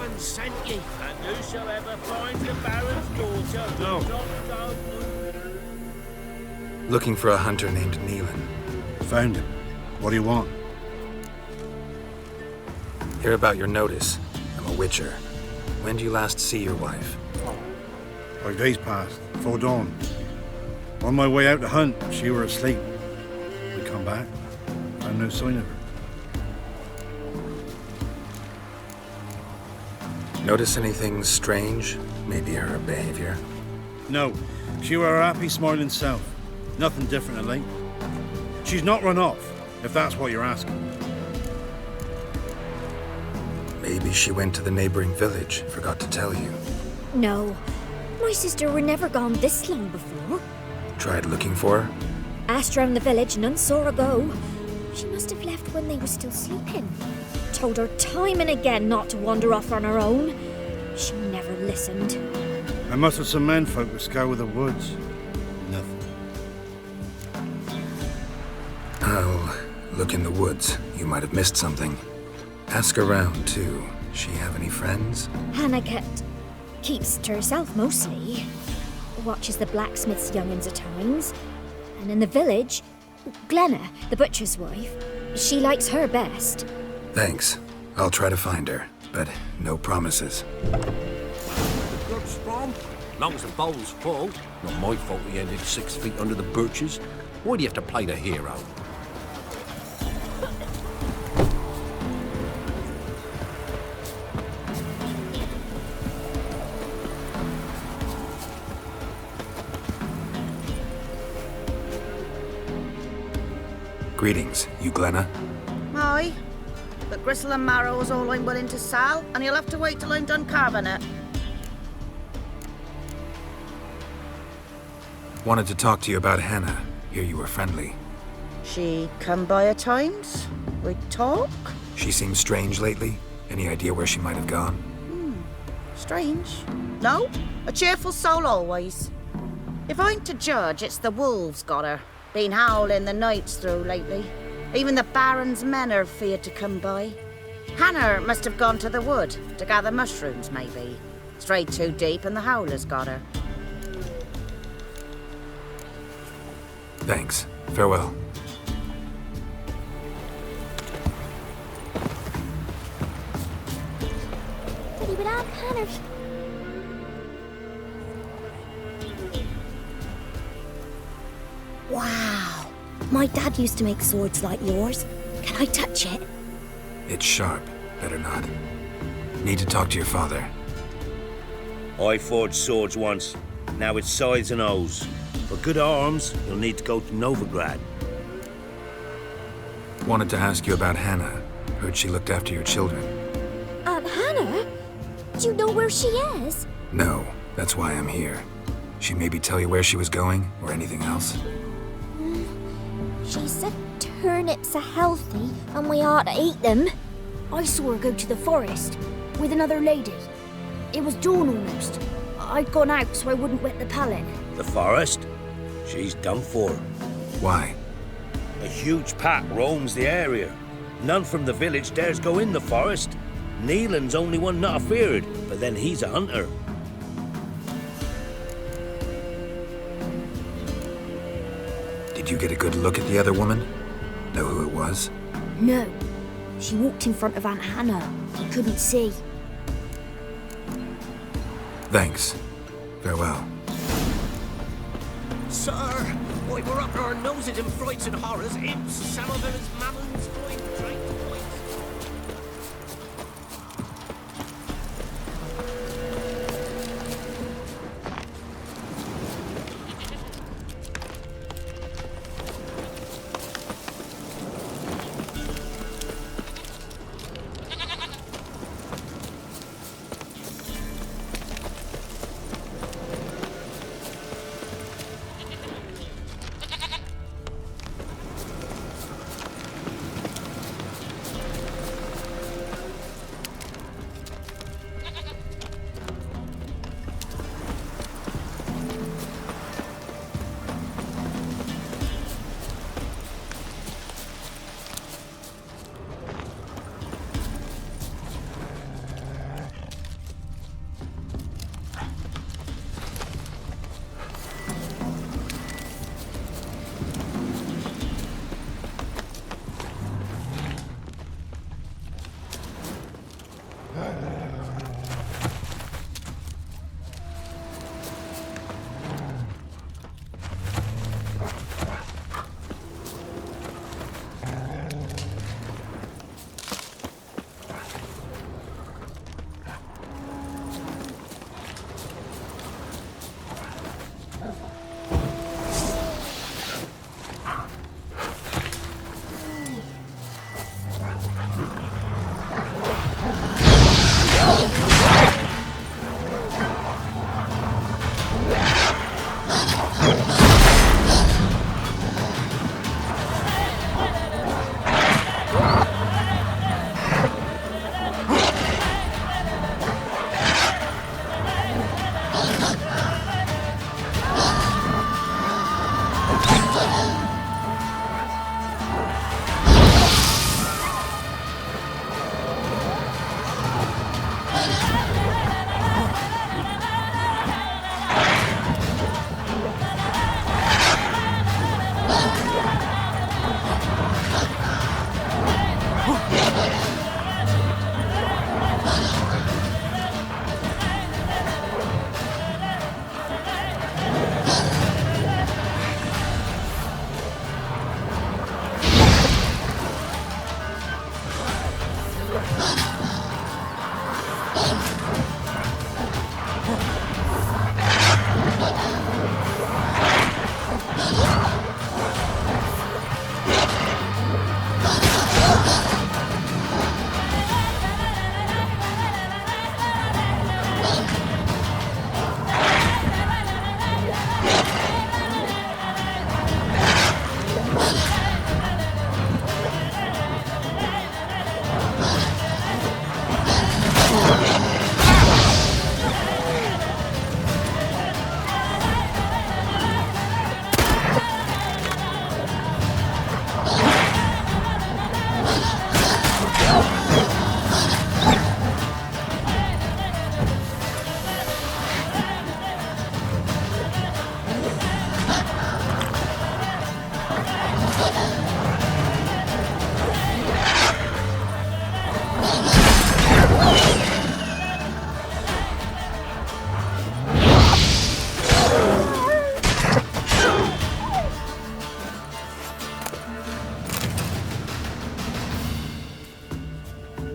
heaven sent ye. And whosoever finds the Baron's daughter will not go.
Looking for a hunter named Neelan.
Found him. What do you want?
Hear about your notice. I'm a witcher. When do you last see your wife?
5 days passed, before dawn. On my way out to hunt, she were asleep. We come back, found no sign of her.
Notice anything strange? Maybe her behavior?
No, she were a happy, smiling self. Nothing different of late. She's not run off, if that's what you're asking.
Maybe she went to the neighboring village, forgot to tell you.
No, my sister were never gone this long before.
Tried looking for her?
Asked round the village, none saw her go. She must have left when they were still sleeping. Told her time and again not to wander off on her own. She never listened.
I mustered some men folk to scour the woods. Nothing.
I'll look in the woods. You might have missed something. Ask around, too. She have any friends?
Hannah keeps to herself mostly. Watches the blacksmith's young'uns at times. And in the village, Glenna, the butcher's wife, she likes her best.
Thanks. I'll try to find her, but no promises.
The grub's from? Long as the bowl's full. Not my fault he ended 6 feet under the birches. Why do you have to play the hero?
Greetings, you Glenna?
Aye, but gristle and marrow is all I'm willing to sell, and you'll have to wait till I'm done carving it.
Wanted to talk to you about Hannah. Hear you were friendly.
She come by at times. We talk.
She seems strange lately. Any idea where she might have gone?
Strange. No, a cheerful soul always. If I'm to judge, it's the wolves got her. Been howling the nights through lately. Even the Baron's men are feared to come by. Hannah must have gone to the wood to gather mushrooms, maybe. Strayed too deep and the howlers got her.
Thanks. Farewell.
Wow. My dad used to make swords like yours. Can I touch it?
It's sharp. Better not. Need to talk to your father.
I forged swords once. Now it's scythes and hoes. For good arms, you'll need to go to Novigrad.
Wanted to ask you about Hannah. Heard she looked after your children.
Hannah? Do you know where she is?
No, that's why I'm here. She maybe tell you where she was going, or anything else?
She said turnips are healthy and we ought to eat them. I saw her go to the forest with another lady. It was dawn almost. I'd gone out so I wouldn't wet the pallet.
The forest? She's done for.
Why?
A huge pack roams the area. None from the village dares go in the forest. Neelan's only one not afeared, but then he's a hunter.
Did you get a good look at the other woman? Know who it was?
No. She walked in front of Aunt Hannah. I couldn't see.
Thanks. Farewell.
Sir, boy, we're up to our noses in frights and horrors. Imps, Samovillers, mammons, going straight to point.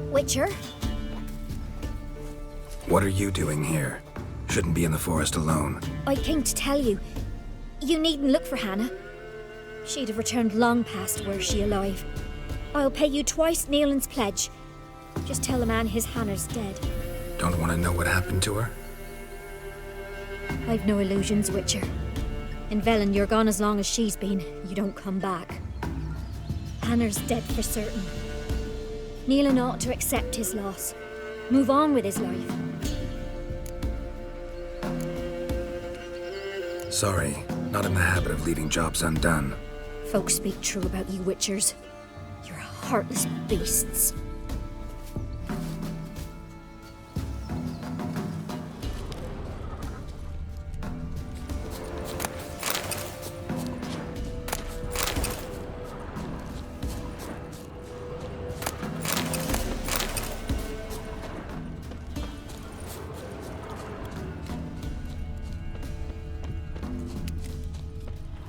Witcher?
What are you doing here? Shouldn't be in the forest alone.
I came to tell you. You needn't look for Hannah. She'd have returned long past were she alive. I'll pay you twice Nealon's pledge. Just tell the man his Hannah's dead.
Don't want to know what happened to her?
I've no illusions, Witcher. In Velen, you're gone as long as she's been. You don't come back. Hannah's dead for certain. Nealon ought to accept his loss. Move on with his life.
Sorry, not in the habit of leaving jobs undone.
Folks speak true about you, Witchers. You're heartless beasts.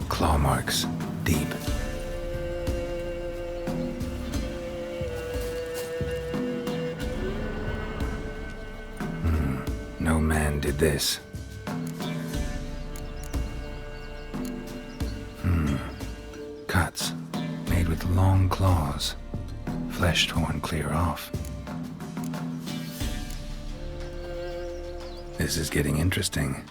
Claw marks, deep. No man did this. Cuts, made with long claws. Flesh torn clear off. This is getting interesting.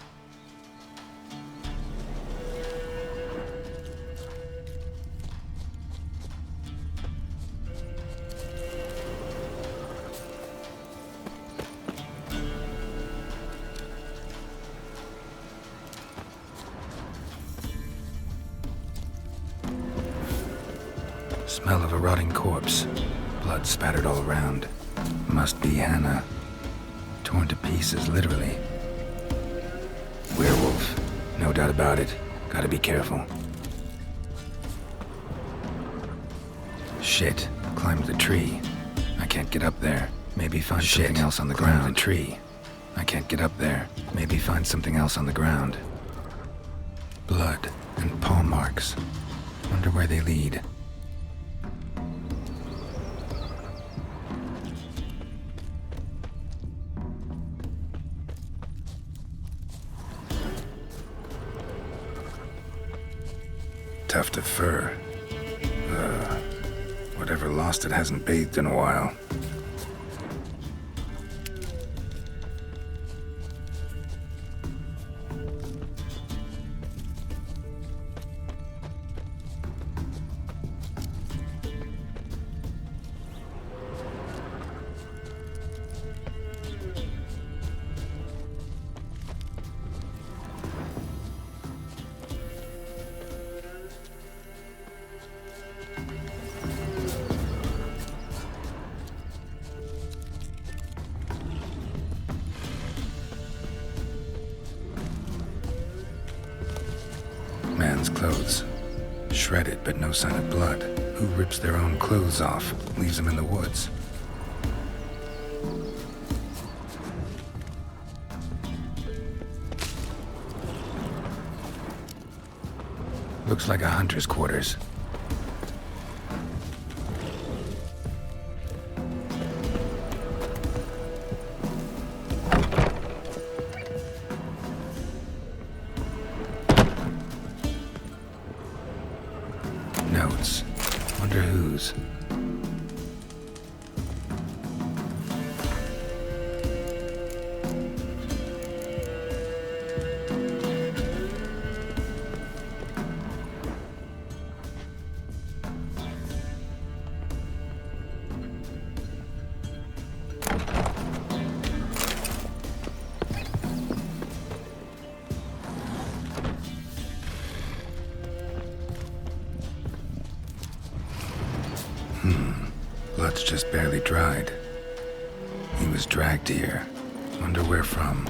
Smell of a rotting corpse. Blood spattered all around. Must be Hannah. Torn to pieces, literally. Werewolf. No doubt about it. Gotta be careful. Shit. Climbed the tree. I can't get up there. Maybe find something else on the ground. Climbed the tree. I can't get up there. Maybe find something else on the ground. Blood and paw marks. Wonder where they lead. Tuft of fur. Whatever lost it hasn't bathed in a while. Man's clothes. Shredded, but no sign of blood. Who rips their own clothes off, leaves them in the woods? Looks like a hunter's quarters. blood's just barely dried. He was dragged here. Wonder where from.